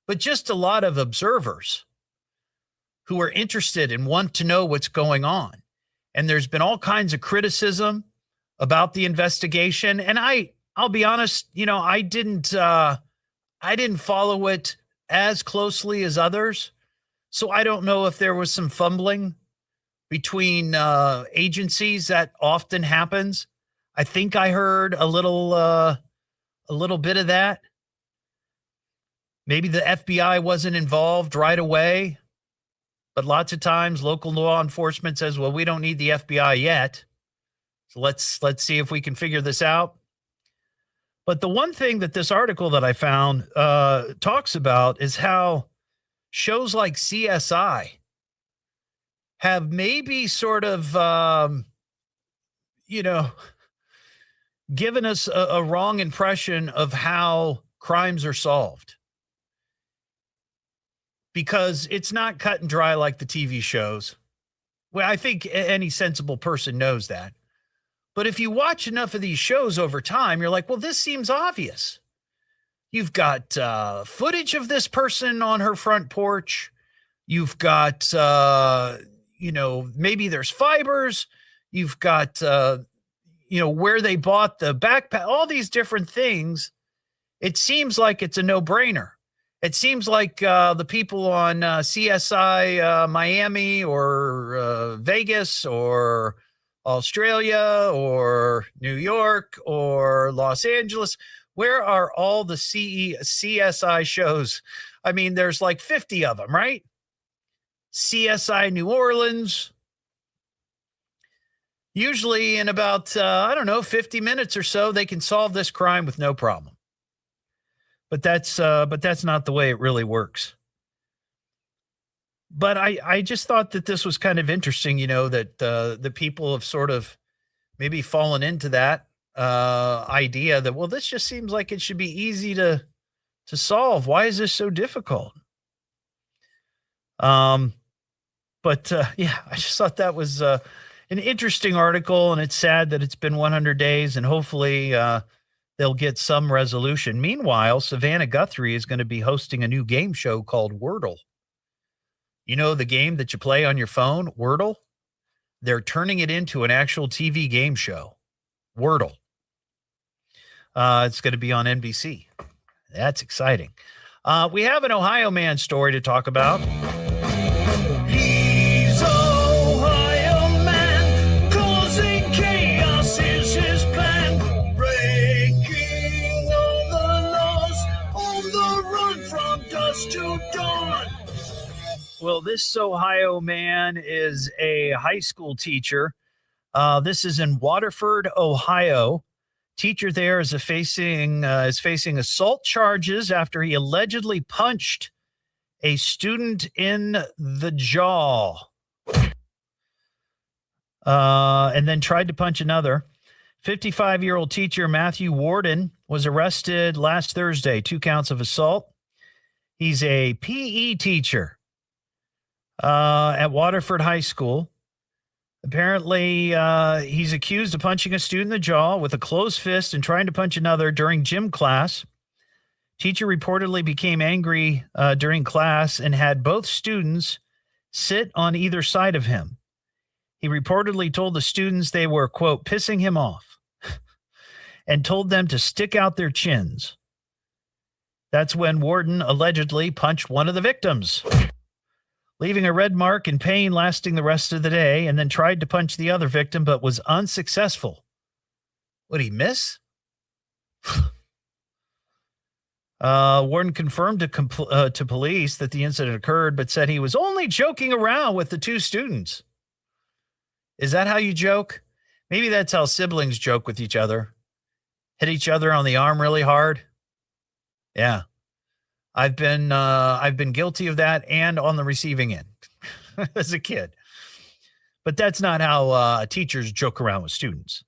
but just a lot of observers who are interested and want to know what's going on. And there's been all kinds of criticism about the investigation. And I'll be honest, I didn't follow it as closely as others. So I don't know if there was some fumbling between agencies. That often happens. I think I heard a little bit of that. Maybe the FBI wasn't involved right away, but lots of times local law enforcement says, well, we don't need the FBI yet. So let's see if we can figure this out. But the one thing that this article that I found talks about is how shows like CSI have maybe sort of, given us a wrong impression of how crimes are solved. Because it's not cut and dry like the TV shows. Well, I think any sensible person knows that. But if you watch enough of these shows over time, you're like, well, this seems obvious. You've got footage of this person on her front porch. You've got, maybe there's fibers. You've got, where they bought the backpack, all these different things. It seems like it's a no-brainer. It seems like the people on CSI Miami or Vegas or Australia or New York or Los Angeles, where are all the CSI shows? I mean, there's like 50 of them, right? CSI New Orleans. Usually in about, 50 minutes or so, they can solve this crime with no problem. But that's not the way it really works. But I just thought that this was kind of interesting, that the people have sort of maybe fallen into that idea that, well, this just seems like it should be easy to solve. Why is this so difficult? I just thought that was an interesting article, and it's sad that it's been 100 days, and hopefully they'll get some resolution. Meanwhile, Savannah Guthrie is going to be hosting a new game show called Wordle. You know, the game that you play on your phone, Wordle? They're turning it into an actual TV game show, Wordle. It's going to be on NBC. That's exciting. We have an Ohio man story to talk about. He's Ohio man, causing chaos is his plan. Breaking all the laws, on the run from dusk to dawn. Well, this Ohio man is a high school teacher. This is in Waterford, Ohio. Teacher there is facing assault charges after he allegedly punched a student in the jaw, and then tried to punch another. 55-year-old teacher Matthew Warden was arrested last Thursday, 2 counts of assault. He's a PE teacher at Waterford High School. Apparently, he's accused of punching a student in the jaw with a closed fist and trying to punch another during gym class. Teacher reportedly became angry during class and had both students sit on either side of him. He reportedly told the students they were, quote, pissing him off and told them to stick out their chins. That's when Warden allegedly punched one of the victims, leaving a red mark and pain lasting the rest of the day, and then tried to punch the other victim but was unsuccessful. Would he miss? Warden confirmed to police that the incident occurred, but said he was only joking around with the 2 students. Is that how you joke? Maybe that's how siblings joke with each other. Hit each other on the arm really hard. Yeah. I've been guilty of that and on the receiving end as a kid. But that's not how teachers joke around with students.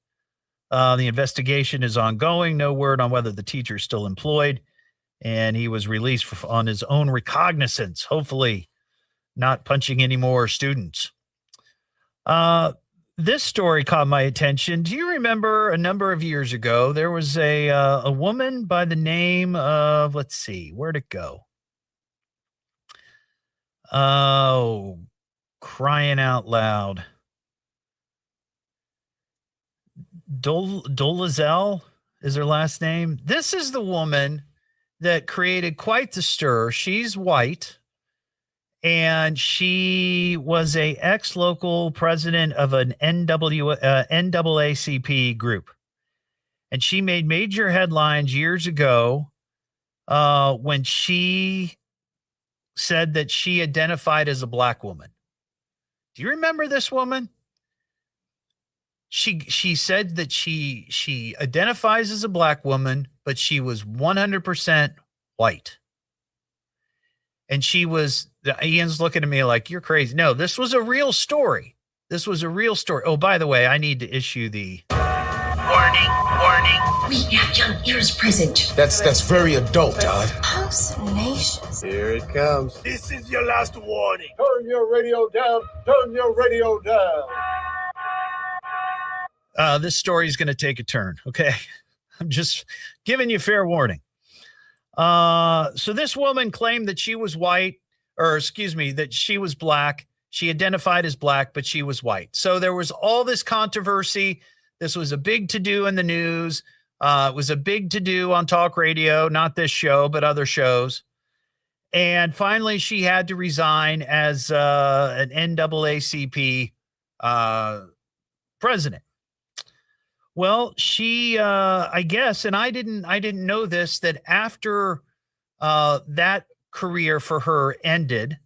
The investigation is ongoing. No word on whether the teacher is still employed. And he was released on his own recognizance, hopefully not punching any more students. This story caught my attention. Do you remember a number of years ago, there was a woman by the name of, let's see, where'd it go? Oh, crying out loud. Dolezal is her last name. This is the woman that created quite the stir. She's white. And she was a ex-local president of an NAACP group. And she made major headlines years ago when she said that she identified as a black woman. Do you remember this woman? She said that she identifies as a black woman, but she was 100% white. And Ian's looking at me like, you're crazy. No, this was a real story. This was a real story. Oh, by the way, I need to issue the warning. We have young ears present. That's very adult, Todd. How salacious. Here it comes. This is your last warning. Turn your radio down. Turn your radio down. This story is going to take a turn. Okay. I'm just giving you fair warning. So this woman claimed that she was white, that she was black. She identified as black, but she was white. So there was all this controversy. This was a big to-do in the news. It was a big to-do on talk radio, not this show, but other shows. And finally, she had to resign as an NAACP president. Well, she, I guess, and I didn't know this, that after that career for her ended,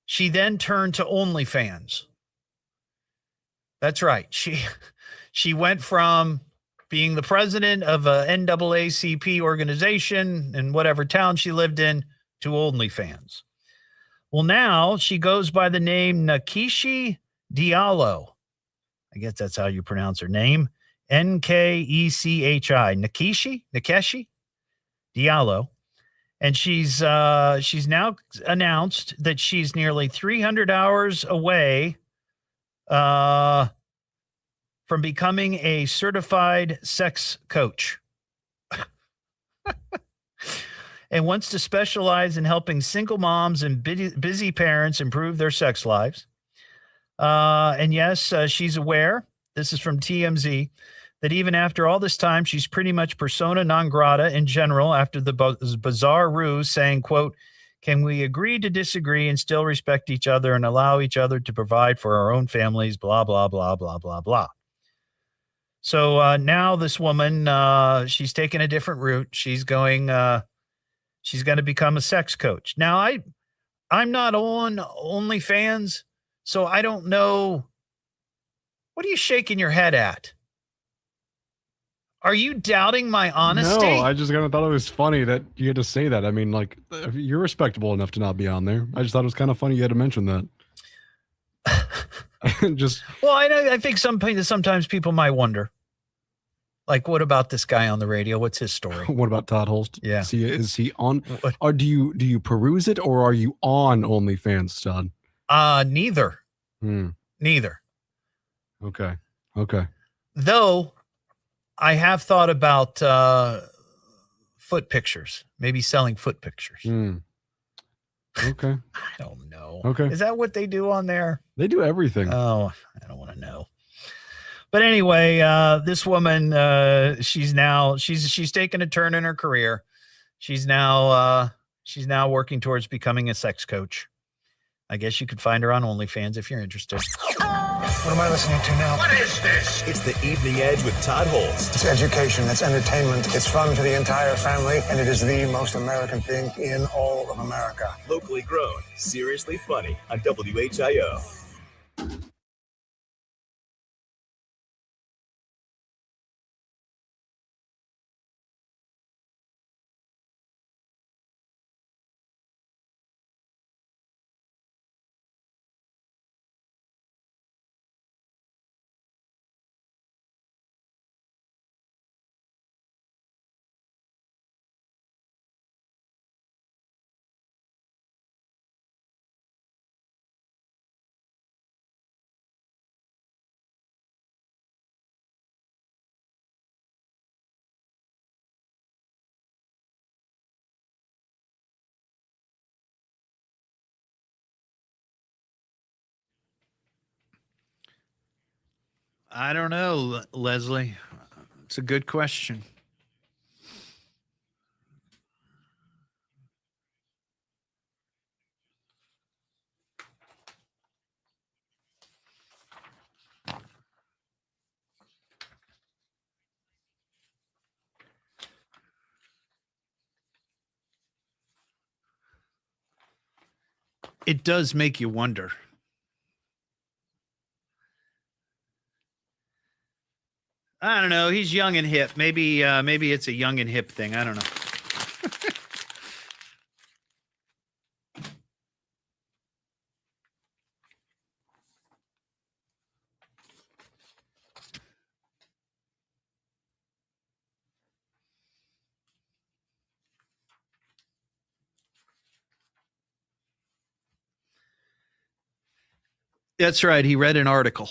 she then turned to OnlyFans. That's right. She went from being the president of a NAACP organization in whatever town she lived in to OnlyFans. Well, now she goes by the name Nkechi Diallo. I guess that's how you pronounce her name. Nkechi. Nkechi Diallo. And she's now announced that she's nearly 300 hours away from becoming a certified sex coach. And wants to specialize in helping single moms and busy parents improve their sex lives. And yes, she's aware, this is from TMZ, that even after all this time, she's pretty much persona non grata in general after the bizarre ruse saying, quote, "Can we agree to disagree and still respect each other and allow each other to provide for our own families, blah, blah, blah, blah, blah, blah." So now this woman, she's taking a different route. She's going to become a sex coach. Now, I'm not on OnlyFans, so I don't know. What are you shaking your head at? Are you doubting my honesty? No, I just kind of thought it was funny that you had to say that. I mean, like, you're respectable enough to not be on there. I just thought it was kind of funny you had to mention that. Well, I think sometimes people might wonder, like, what about this guy on the radio? What's his story? What about Todd Hollst? Yeah. Is he on, or do you peruse it, or are you on OnlyFans, Todd? Neither. Neither. Okay. Though I have thought about foot pictures, maybe selling foot pictures. Okay. I don't know. Okay. Is that what they do on there? They do everything. Oh, I don't want to know. But anyway, this woman, she's taken a turn in her career. She's now working towards becoming a sex coach. I guess you could find her on OnlyFans if you're interested. What am I listening to now? What is this? It's the Evening Edge with Todd Hollst. It's education, it's entertainment, it's fun for the entire family, and it is the most American thing in all of America. Locally grown, seriously funny on WHIO. I don't know, Leslie. It's a good question. It does make you wonder. I don't know. He's young and hip. Maybe it's a young and hip thing. I don't know. That's right. He read an article.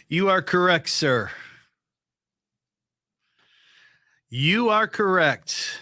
You are correct, sir. You are correct.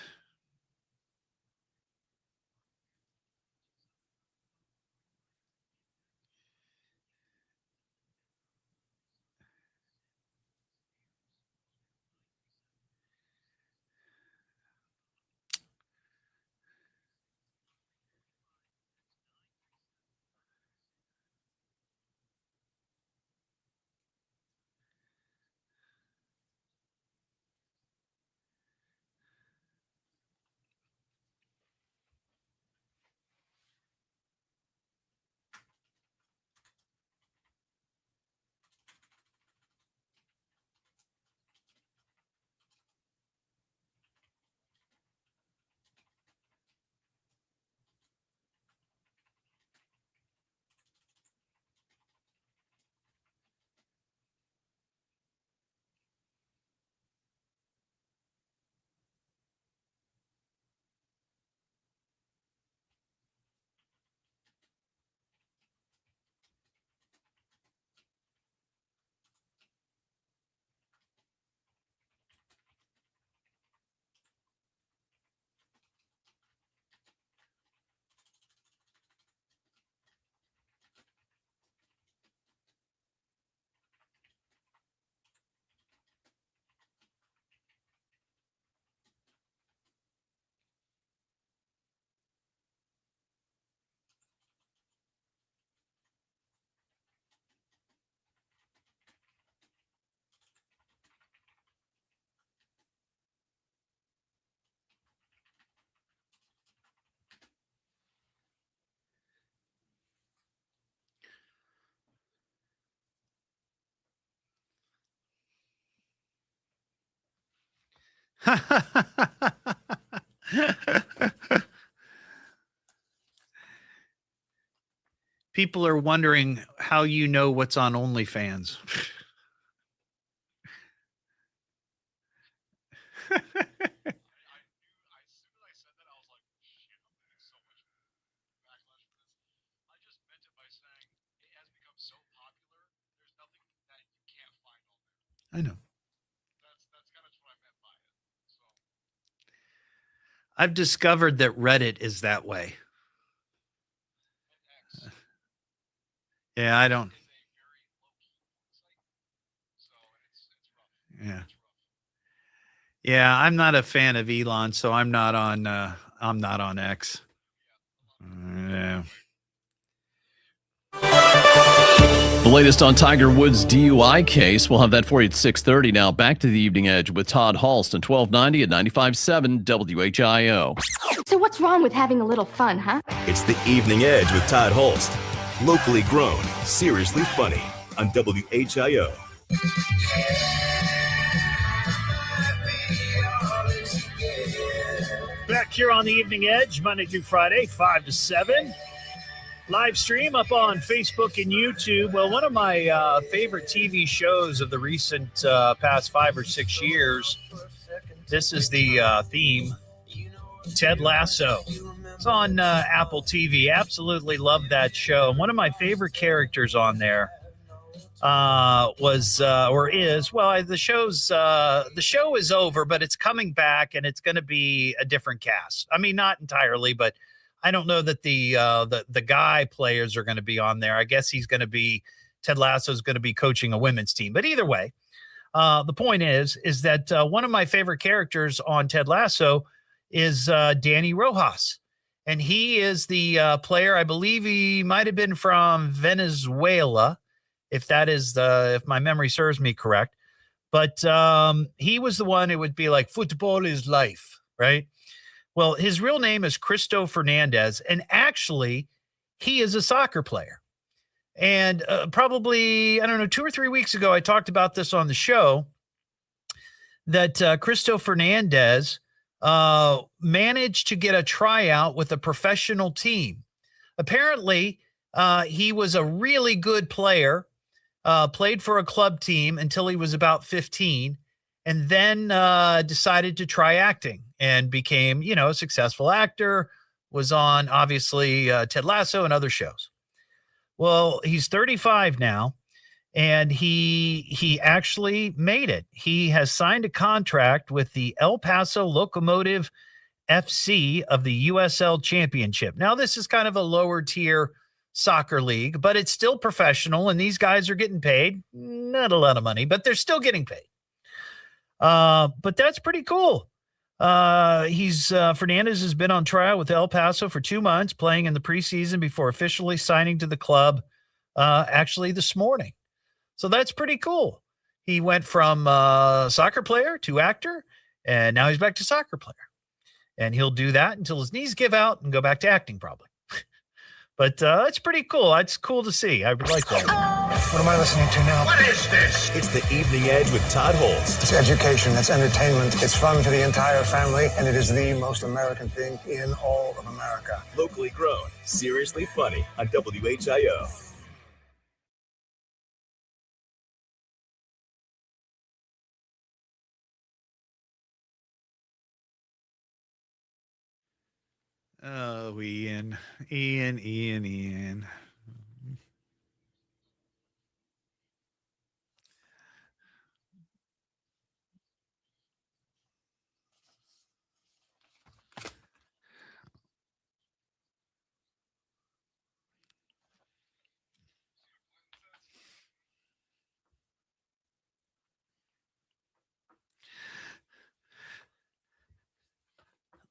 People are wondering how you know what's on OnlyFans. I know. I've discovered that Reddit is that way. Yeah, I don't. Yeah. Yeah, I'm not a fan of Elon, so I'm not on X. Yeah. The latest on Tiger Woods' DUI case. We'll have that for you at 6:30. Now back to the Evening Edge with Todd Hollst on 1290 at 95.7 WHIO. So what's wrong with having a little fun, huh? It's the Evening Edge with Todd Hollst. Locally grown, seriously funny on WHIO. Back here on the Evening Edge, Monday through Friday, 5 to 7. Live stream up on Facebook and YouTube. Well, one of my favorite TV shows of the recent past 5 or 6 years, this is the theme, Ted Lasso. It's on Apple TV. Absolutely love that show. One of my favorite characters on there the show is over, but it's coming back, and it's going to be a different cast. I mean, not entirely, but I don't know that the guy players are going to be on there. I guess Ted Lasso is going to be coaching a women's team. But either way, the point is that one of my favorite characters on Ted Lasso is Danny Rojas. And he is the player, I believe he might have been from Venezuela, if my memory serves me correct. But he was the one who would be like, football is life, right? Well, his real name is Cristo Fernandez, and actually, he is a soccer player. And probably, 2 or 3 weeks ago, I talked about this on the show, that Cristo Fernandez managed to get a tryout with a professional team. Apparently, he was a really good player, played for a club team until he was about 15, and then decided to try acting and became, a successful actor, was on, obviously, Ted Lasso and other shows. Well, he's 35 now, and he actually made it. He has signed a contract with the El Paso Locomotive FC of the USL Championship. Now, this is kind of a lower tier soccer league, but it's still professional, and these guys are getting paid. Not a lot of money, but they're still getting paid. But that's pretty cool. Fernandez has been on trial with El Paso for 2 months, playing in the preseason before officially signing to the club, actually this morning. So that's pretty cool. He went from soccer player to actor, and now he's back to soccer player. And he'll do that until his knees give out and go back to acting probably. But that's pretty cool. It's cool to see. I would like that. What am I listening to now? What is this? It's the Evening Edge with Todd Hollst. It's education, it's entertainment, it's fun for the entire family, and it is the most American thing in all of America. Locally grown, seriously funny on WHIO. Oh, Ian.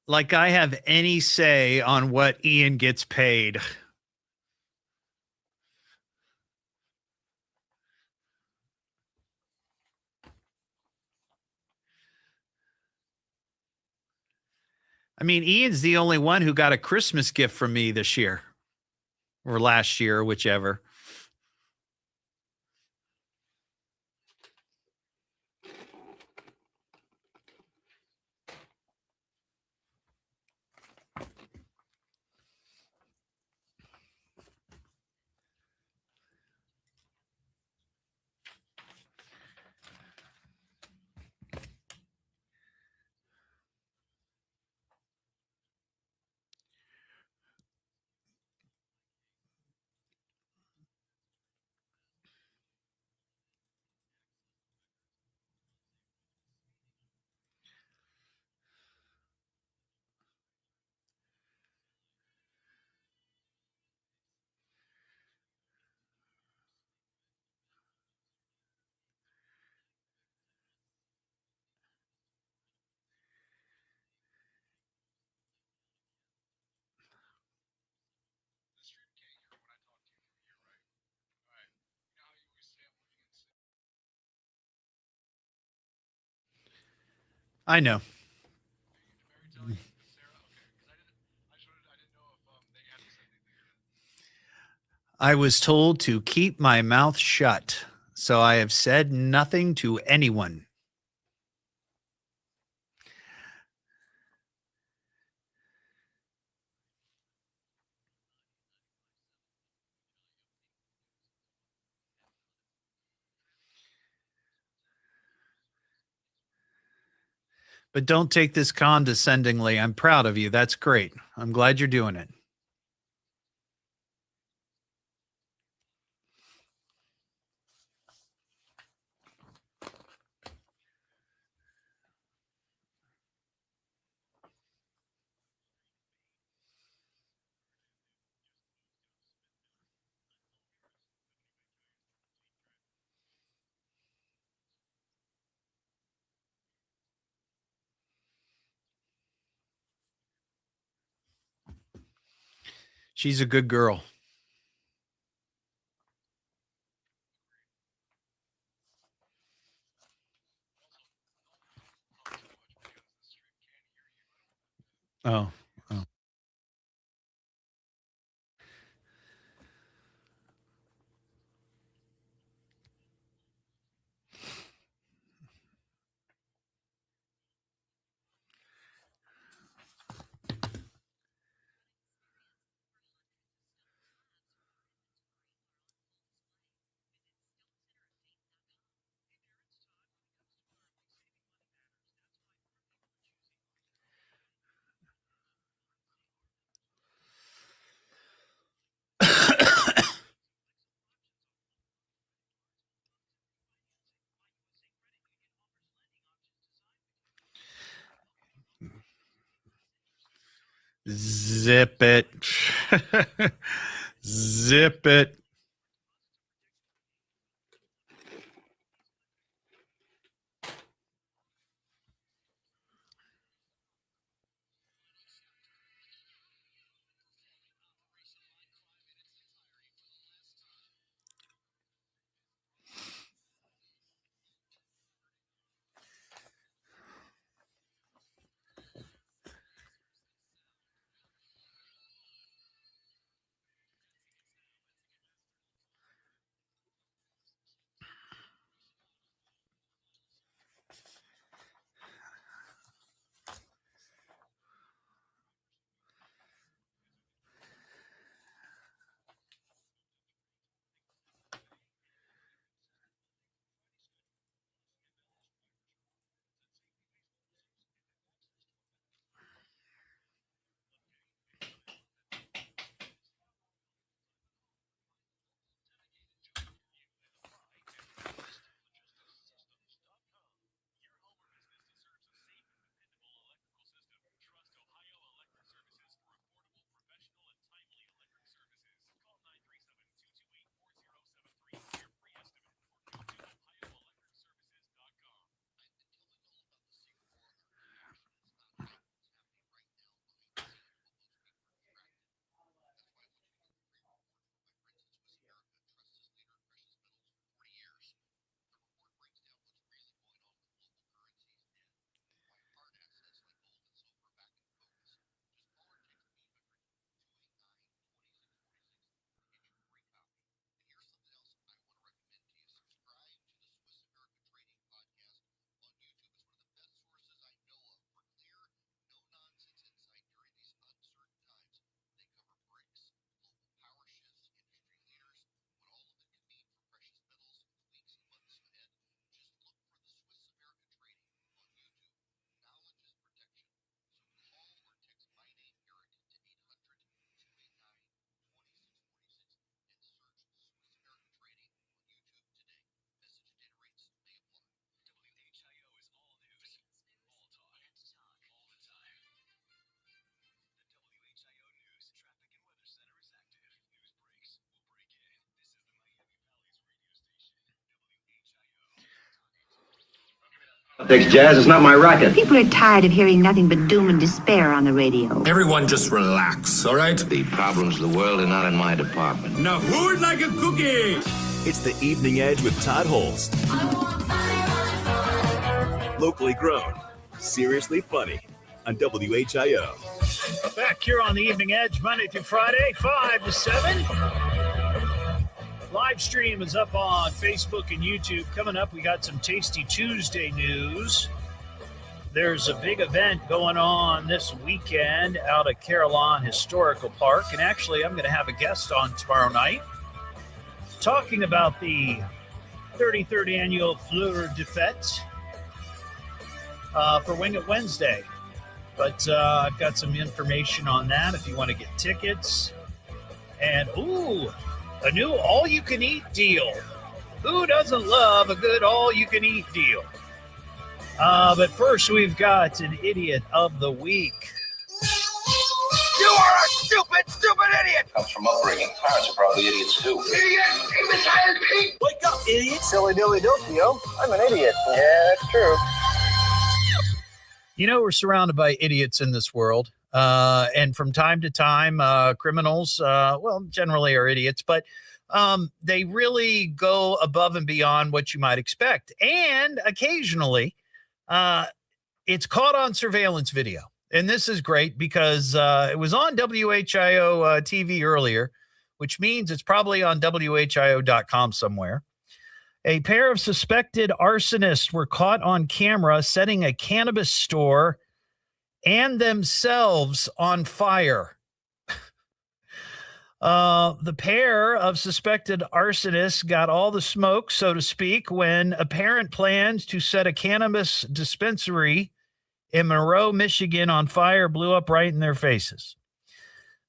Like I have any say on what Ian gets paid. I mean, Ian's the only one who got a Christmas gift from me this year or last year, whichever. I know. I was told to keep my mouth shut, so I have said nothing to anyone. But don't take this condescendingly. I'm proud of you. That's great. I'm glad you're doing it. She's a good girl. Oh. Zip it. Zip it. Thanks, Jazz. It's not my racket. People are tired of hearing nothing but doom and despair on the radio. Everyone just relax, all right? The problems of the world are not in my department. Now who'd like a cookie? It's the Evening Edge with Todd Hollst. Locally grown, seriously funny on WHIO. Back here on the Evening Edge, Monday through Friday, 5 to 7. Live stream is up on Facebook and YouTube. Coming up, we got some Tasty Tuesday news. There's a big event going on this weekend out at Carillon Historical Park. And actually, I'm going to have a guest on tomorrow night talking about the 33rd annual Fleur de Fête for Wing It Wednesday. But I've got some information on that if you want to get tickets. And, a new all-you-can-eat deal. Who doesn't love a good all-you-can-eat deal? But first, we've got an Idiot of the Week. You are a stupid idiot! Comes from upbringing. Parents are probably idiots too. Idiot! Imbecile pig! Wake up, idiot! Silly dilly dilly, I'm an idiot. Yeah, that's true. You know, we're surrounded by idiots in this world. And from time to time, criminals, generally are idiots, but they really go above and beyond what you might expect. And occasionally, it's caught on surveillance video. And this is great because it was on WHIO TV earlier, which means it's probably on WHIO.com somewhere. A pair of suspected arsonists were caught on camera setting a cannabis store and themselves on fire. The pair of suspected arsonists got all the smoke, so to speak, when apparent plans to set a cannabis dispensary in Monroe, Michigan on fire blew up right in their faces.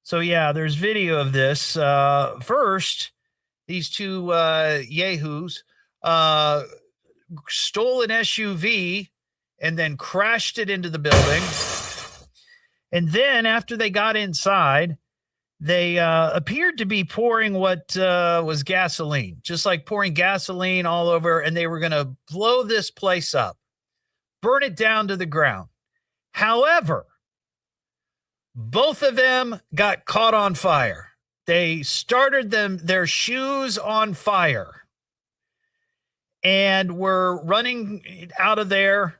So, yeah, there's video of this. First, these two yahoos stole an SUV and then crashed it into the building. And then after they got inside, they appeared to be pouring what was gasoline, just like pouring gasoline all over, and they were going to blow this place up, burn it down to the ground. However, both of them got caught on fire. They started their shoes on fire and were running out of there.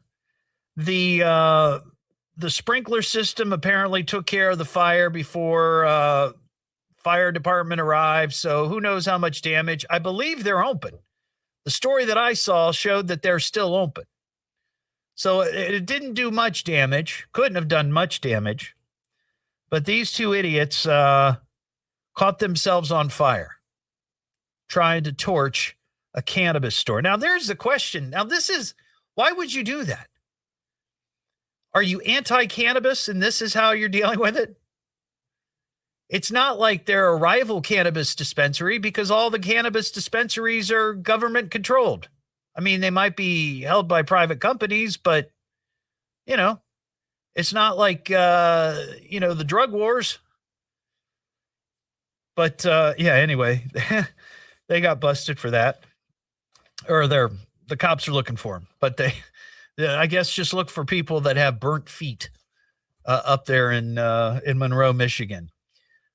The sprinkler system apparently took care of the fire before fire department arrived. So who knows how much damage. I believe they're open. The story that I saw showed that they're still open. So it didn't do much damage. Couldn't have done much damage. But these two idiots caught themselves on fire trying to torch a cannabis store. Now, there's the question. Now, why would you do that? Are you anti-cannabis and this is how you're dealing with it? It's not like they're a rival cannabis dispensary because all the cannabis dispensaries are government controlled. I mean, they might be held by private companies, but, it's not like, the drug wars. But, anyway, they got busted for that. Or the cops are looking for them. But I guess just look for people that have burnt feet up there in Monroe, Michigan.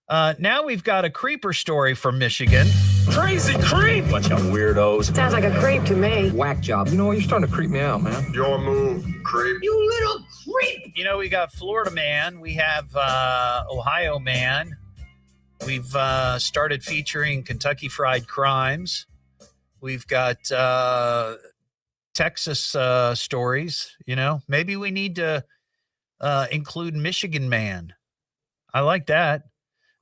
Now we've got a creeper story from Michigan. Crazy creep! Bunch of weirdos. Sounds like a creep to me. Whack job. You know what? You're starting to creep me out, man. Your move, creep. You little creep! We got Florida man. We have Ohio man. We've started featuring Kentucky Fried Crimes. We've got Texas stories. Maybe we need to include Michigan man. I like that.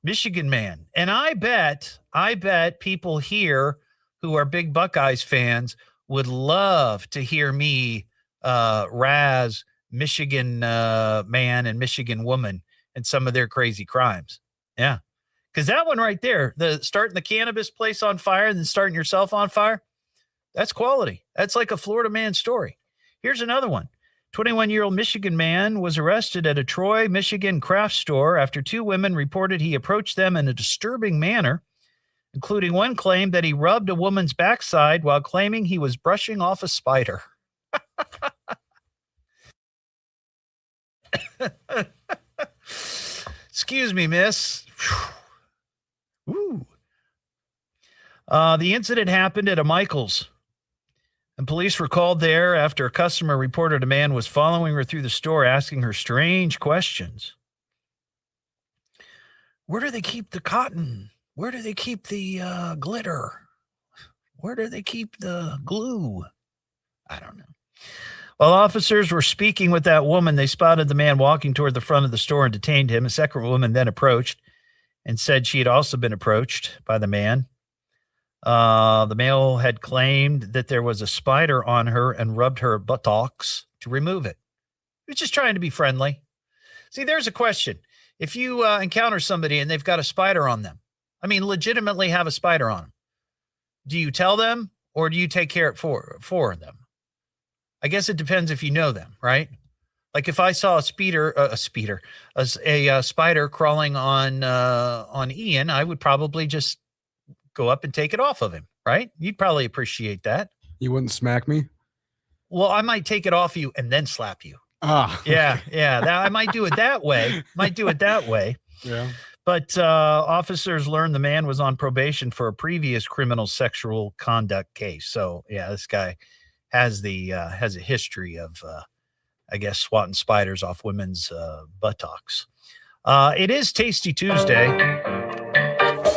Michigan man. And I bet people here who are big Buckeyes fans would love to hear me razz Michigan man and Michigan woman and some of their crazy crimes. Yeah. Because that one right there, starting the cannabis place on fire and then starting yourself on fire, that's quality. That's like a Florida man story. Here's another one. 21-year-old Michigan man was arrested at a Troy, Michigan craft store after two women reported he approached them in a disturbing manner, including one claim that he rubbed a woman's backside while claiming he was brushing off a spider. Excuse me, miss. Ooh. The incident happened at a Michael's. And police were called there after a customer reported a man was following her through the store, asking her strange questions. Where do they keep the cotton? Where do they keep the glitter? Where do they keep the glue? I don't know. While officers were speaking with that woman, they spotted the man walking toward the front of the store and detained him. A second woman then approached and said she had also been approached by the man. The male had claimed that there was a spider on her and rubbed her buttocks to remove it. He was just trying to be friendly. See, there's a question. If you encounter somebody and they've got a spider on them, I mean, legitimately have a spider on them, do you tell them or do you take care of for them? I guess it depends if you know them, right? Like if I saw a spider crawling on Ian, I would probably just go up and take it off of him, right? You'd probably appreciate that. You wouldn't smack me? Well, I might take it off you and then slap you. Ah. Yeah. I might do it that way. Yeah. But officers learned the man was on probation for a previous criminal sexual conduct case. So, yeah, this guy has a history of, I guess, swatting spiders off women's buttocks. It is Tasty Tuesday.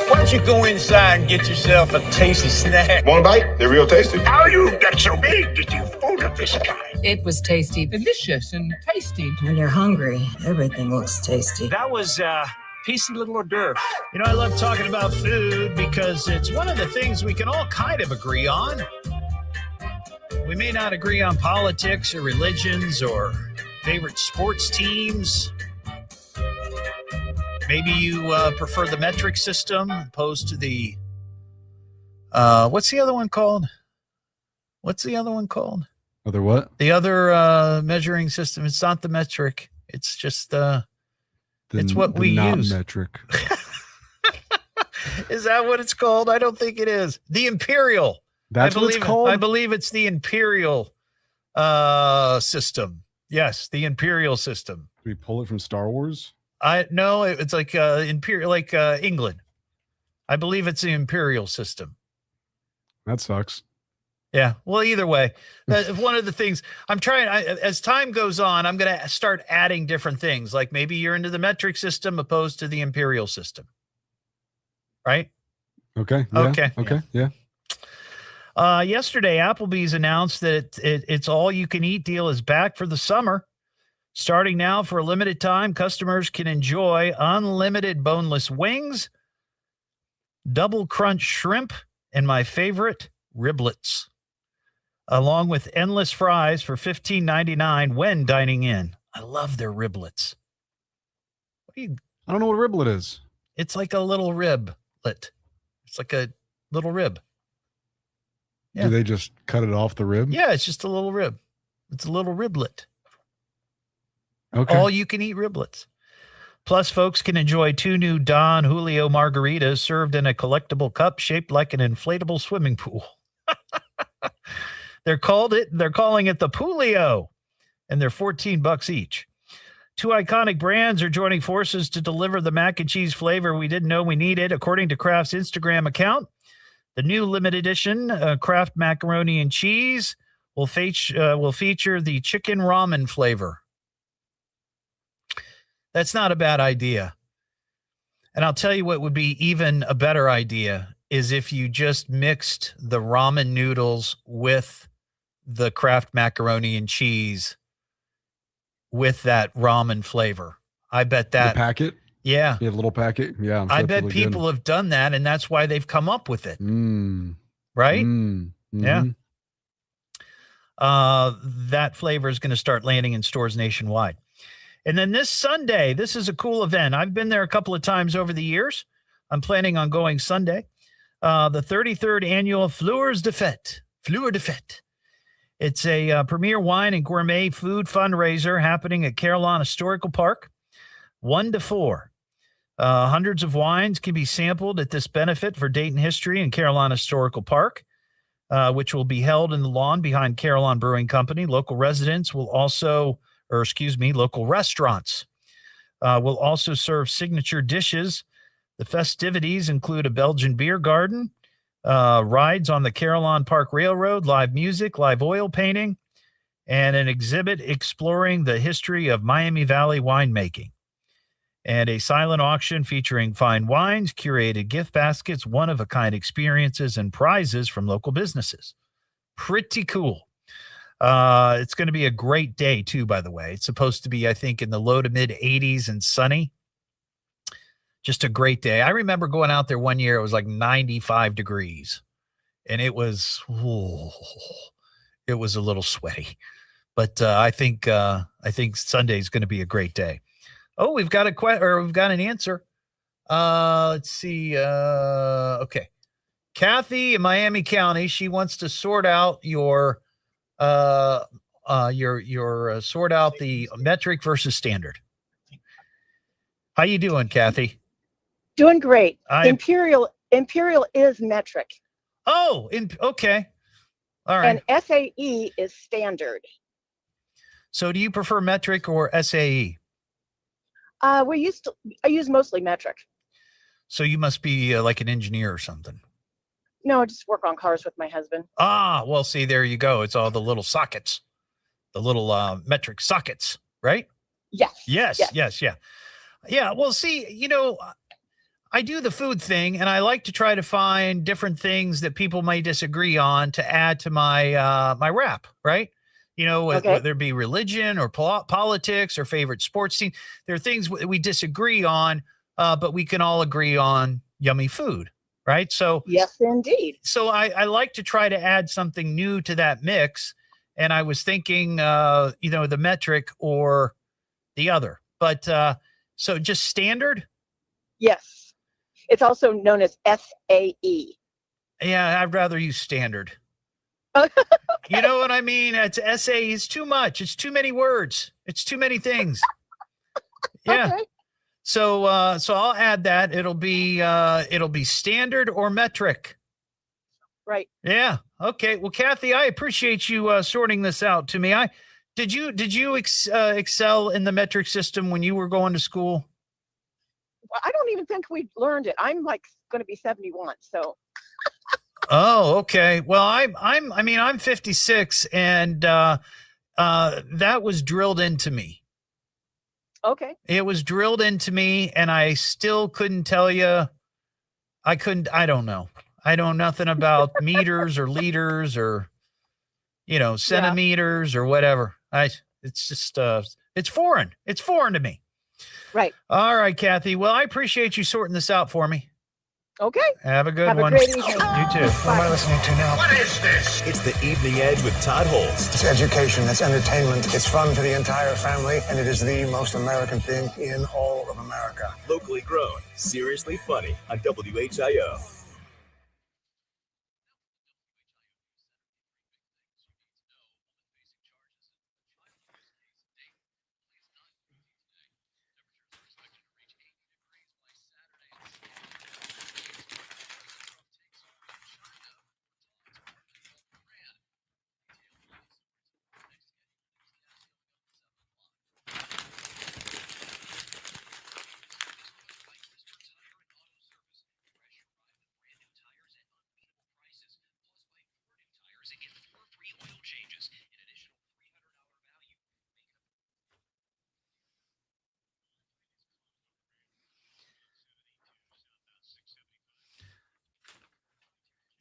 Why don't you go inside and get yourself a tasty snack? Want a bite? They're real tasty. How you get so big that you fooled of this guy? It was tasty, delicious, and tasty. When you're hungry, everything looks tasty. That was piece of little hors d'oeuvre. You know, I love talking about food because it's one of the things we can all kind of agree on. We may not agree on politics or religions or favorite sports teams. Maybe you prefer the metric system opposed to the, what's the other one called? Other what? The other measuring system. It's not the metric. It's just it's what we use. Metric. Is that what it's called? I don't think it is. The imperial. That's what it's called? I believe it's the imperial system. Yes, the imperial system. Did we pull it from Star Wars? No, it's like imperial, like England. I believe it's the imperial system. That sucks. Yeah. Well, either way, one of the things I'm trying, as time goes on, I'm going to start adding different things. Like maybe you're into the metric system opposed to the imperial system. Right? Okay. Yeah. Okay. Yeah. Yesterday, Applebee's announced that its all-you-can-eat deal is back for the summer. Starting now for a limited time, customers can enjoy unlimited boneless wings, double crunch shrimp, and my favorite, riblets, along with endless fries for $15.99 when dining in. I love their riblets. I don't know what a riblet is. It's like a little riblet. It's like a little rib. Yeah. Do they just cut it off the rib? Yeah, it's just a little rib. It's a little riblet. Okay. All you can eat riblets. Plus, folks can enjoy 2 new Don Julio margaritas served in a collectible cup shaped like an inflatable swimming pool. They're calling it the Poolio, and they're $14 each. 2 iconic brands are joining forces to deliver the mac and cheese flavor we didn't know we needed, according to Kraft's Instagram account. The new limited edition Kraft macaroni and cheese will feature the chicken ramen flavor. That's not a bad idea. And I'll tell you what would be even a better idea is if you just mixed the ramen noodles with the Kraft macaroni and cheese with that ramen flavor. I bet that the packet. Yeah. Yeah, little packet. Yeah. I bet really people have done that, and that's why they've come up with it. Right? Mm-hmm. Yeah. That flavor is going to start landing in stores nationwide. And then this Sunday, this is a cool event. I've been there a couple of times over the years. I'm planning on going Sunday. The 33rd annual Fleurs de Fête. It's a premier wine and gourmet food fundraiser happening at Carillon Historical Park, 1 to 4. Hundreds of wines can be sampled at this benefit for Dayton history in Carillon Historical Park, which will be held in the lawn behind Carillon Brewing Company. Local restaurants will also serve signature dishes. The festivities include a Belgian beer garden, rides on the Carillon Park Railroad, live music, live oil painting, and an exhibit exploring the history of Miami Valley winemaking. And a silent auction featuring fine wines, curated gift baskets, one-of-a-kind experiences, and prizes from local businesses. Pretty cool. It's going to be a great day, too, by the way. It's supposed to be, I think, in the low to mid-80s and sunny. Just a great day. I remember going out there one year. It was like 95 degrees, and it was a little sweaty. But I think Sunday is going to be a great day. Oh, we've got an answer. Let's see. Okay. Kathy in Miami County, she wants to sort out your sort out the metric versus standard. How you doing, Kathy? Doing great. Imperial is metric. Oh, okay. All right. And SAE is standard. So do you prefer metric or SAE? I use mostly metric. So you must be like an engineer or something. No, I just work on cars with my husband. Ah, well, see, there you go. It's all the little sockets, the little metric sockets, right? Yes. Yes. Yeah. Well, see, I do the food thing, and I like to try to find different things that people might disagree on to add to my my wrap, right? Whether it be religion or politics or favorite sports team, there are things we disagree on, but we can all agree on yummy food, right? So yes, indeed. So I like to try to add something new to that mix, and I was thinking, the metric or the other, but so just standard. Yes, it's also known as SAE. Yeah, I'd rather use standard. You know what I mean? It's SAE is too much. It's too many words. It's too many things. Yeah. Okay. So I'll add that. It'll be standard or metric. Right. Yeah. Okay. Well, Kathy, I appreciate you sorting this out to me. Did you excel in the metric system when you were going to school? Well, I don't even think we learned it. I'm like going to be 71, so. Oh, okay. Well, I'm 56, and that was drilled into me. Okay. It was drilled into me, and I still couldn't tell you. I don't know. I know nothing about meters or liters or, centimeters or whatever. It's just, it's foreign. It's foreign to me. Right. All right, Kathy. Well, I appreciate you sorting this out for me. Okay. Have a good one. Have a great evening. You too. What am I listening to now? What is this? It's the Evening Edge with Todd Hollst. It's education, it's entertainment, it's fun for the entire family, and it is the most American thing in all of America. Locally grown, seriously funny on WHIO.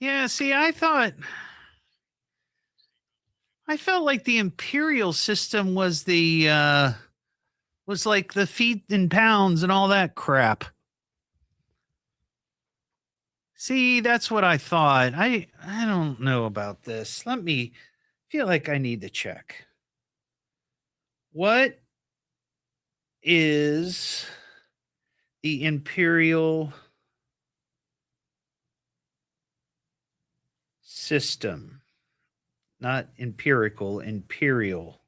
Yeah, see, I felt like the imperial system was was like the feet in pounds and all that crap. See, that's what I thought. I don't know about this. Let me feel like I need to check. What is the imperial system? Not empirical, imperial.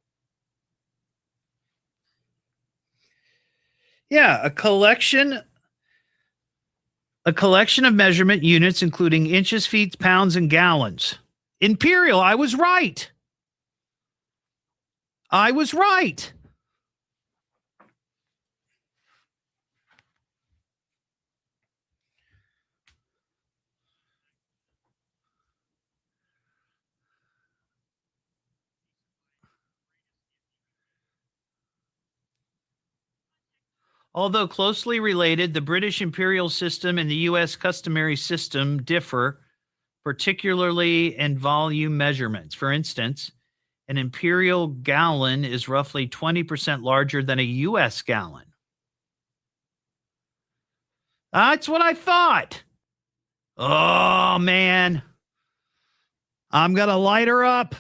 Yeah, a collection of measurement units, including inches, feet, pounds, and gallons. Imperial, I was right. Although closely related, the British imperial system and the U.S. customary system differ, particularly in volume measurements. For instance, an imperial gallon is roughly 20% larger than a U.S. gallon. That's what I thought. Oh, man. I'm going to light her up.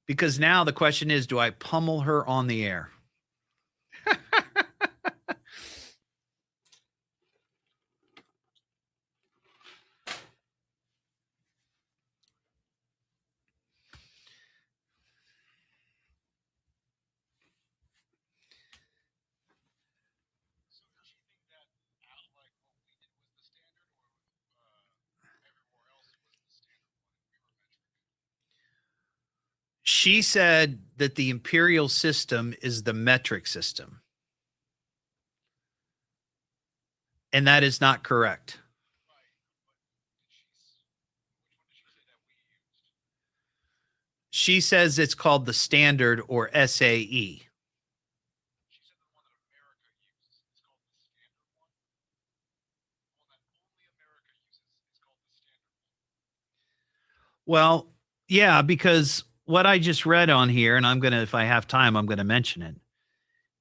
Because now the question is, do I pummel her on the air? She said that the imperial system is the metric system. And that is not correct. She says it's called the standard, or SAE. Well, yeah, because what I just read on here, and I'm going to, if I have time, I'm going to mention it,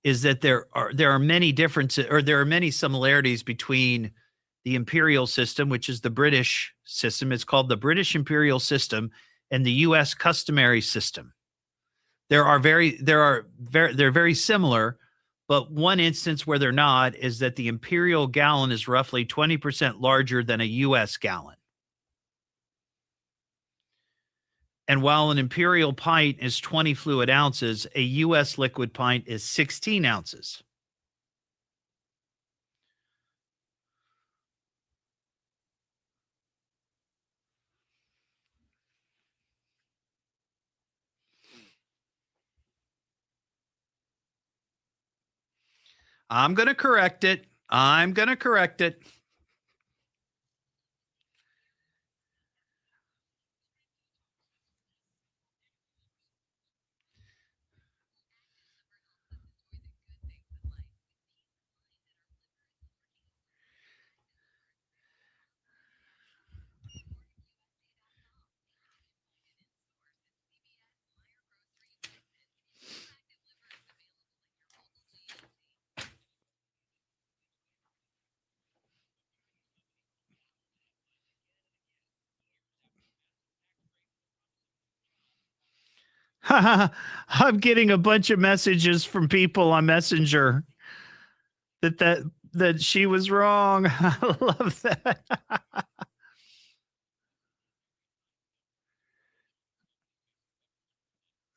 is that there are many differences, or there are many similarities between the imperial system, which is the British system. It's called the British imperial system, and the U.S. customary system. They're very similar, but one instance where they're not is that the imperial gallon is roughly 20% larger than a U.S. gallon. And while an imperial pint is 20 fluid ounces, a U.S. liquid pint is 16 ounces. I'm going to correct it. I'm getting a bunch of messages from people on Messenger that she was wrong. I love that.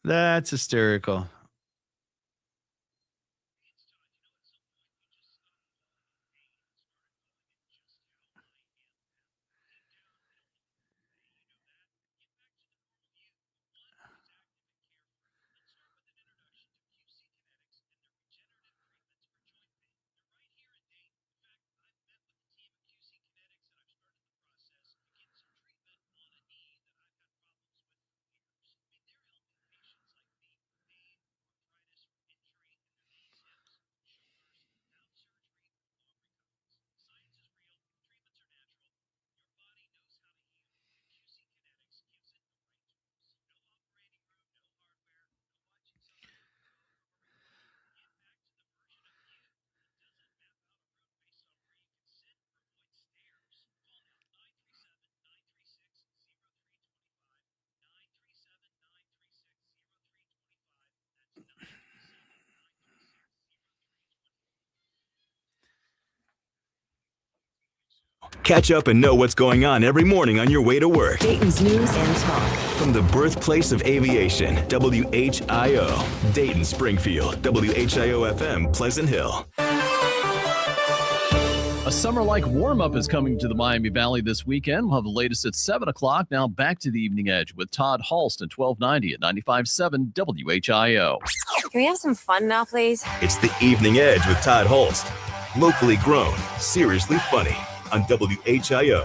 That's hysterical. Catch up and know what's going on every morning on your way to work. Dayton's News and Talk. From the birthplace of aviation, WHIO, Dayton, Springfield, WHIO FM, Pleasant Hill. A summer-like warm-up is coming to the Miami Valley this weekend. We'll have the latest at 7 o'clock. Now back to the Evening Edge with Todd Hollst at 1290 at 95.7 WHIO. Can we have some fun now, please? It's the Evening Edge with Todd Hollst. Locally grown, seriously funny on WHIO.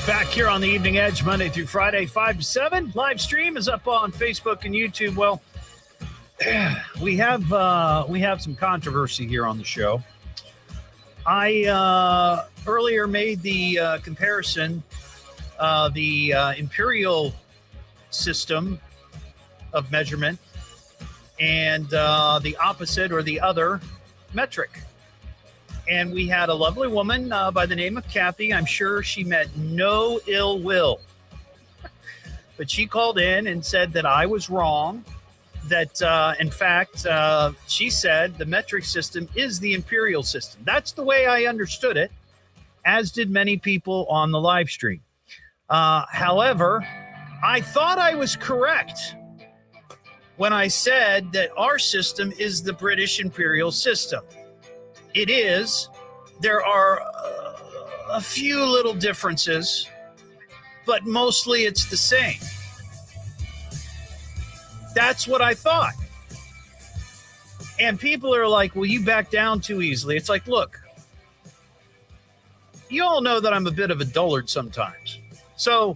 Back here on the Evening Edge, Monday through Friday, 5 to 7. Live stream is up on Facebook and YouTube. Well, we have some controversy here on the show. I earlier made the comparison, the imperial system of measurement and the opposite or the other metric. And we had a lovely woman by the name of Kathy. I'm sure she meant no ill will. But she called in and said that I was wrong. That, in fact, she said the metric system is the imperial system. That's the way I understood it, as did many people on the live stream. However, I thought I was correct when I said that our system is the British imperial system. It is. There are a few little differences, but mostly it's the same. That's what I thought. And people are like, well, you back down too easily. It's like, look, you all know that I'm a bit of a dullard sometimes. So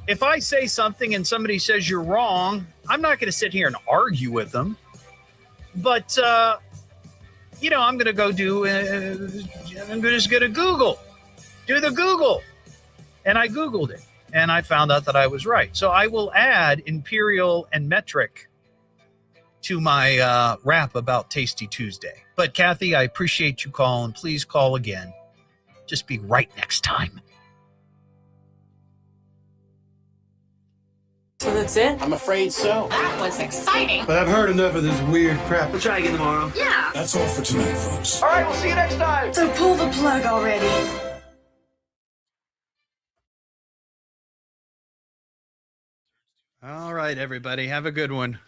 if I say something and somebody says you're wrong, I'm not going to sit here and argue with them. But, I'm going to go I'm just going to do the Google. And I Googled it. And I found out that I was right. So I will add imperial and metric to my rap about Tasty Tuesday. But Kathy, I appreciate you calling. Please call again. Just be right next time. So that's it? I'm afraid so. That was exciting. But I've heard enough of this weird crap. We'll try again tomorrow. Yeah. That's all for tonight, folks. All right, we'll see you next time. So pull the plug already. All right, everybody. Have a good one.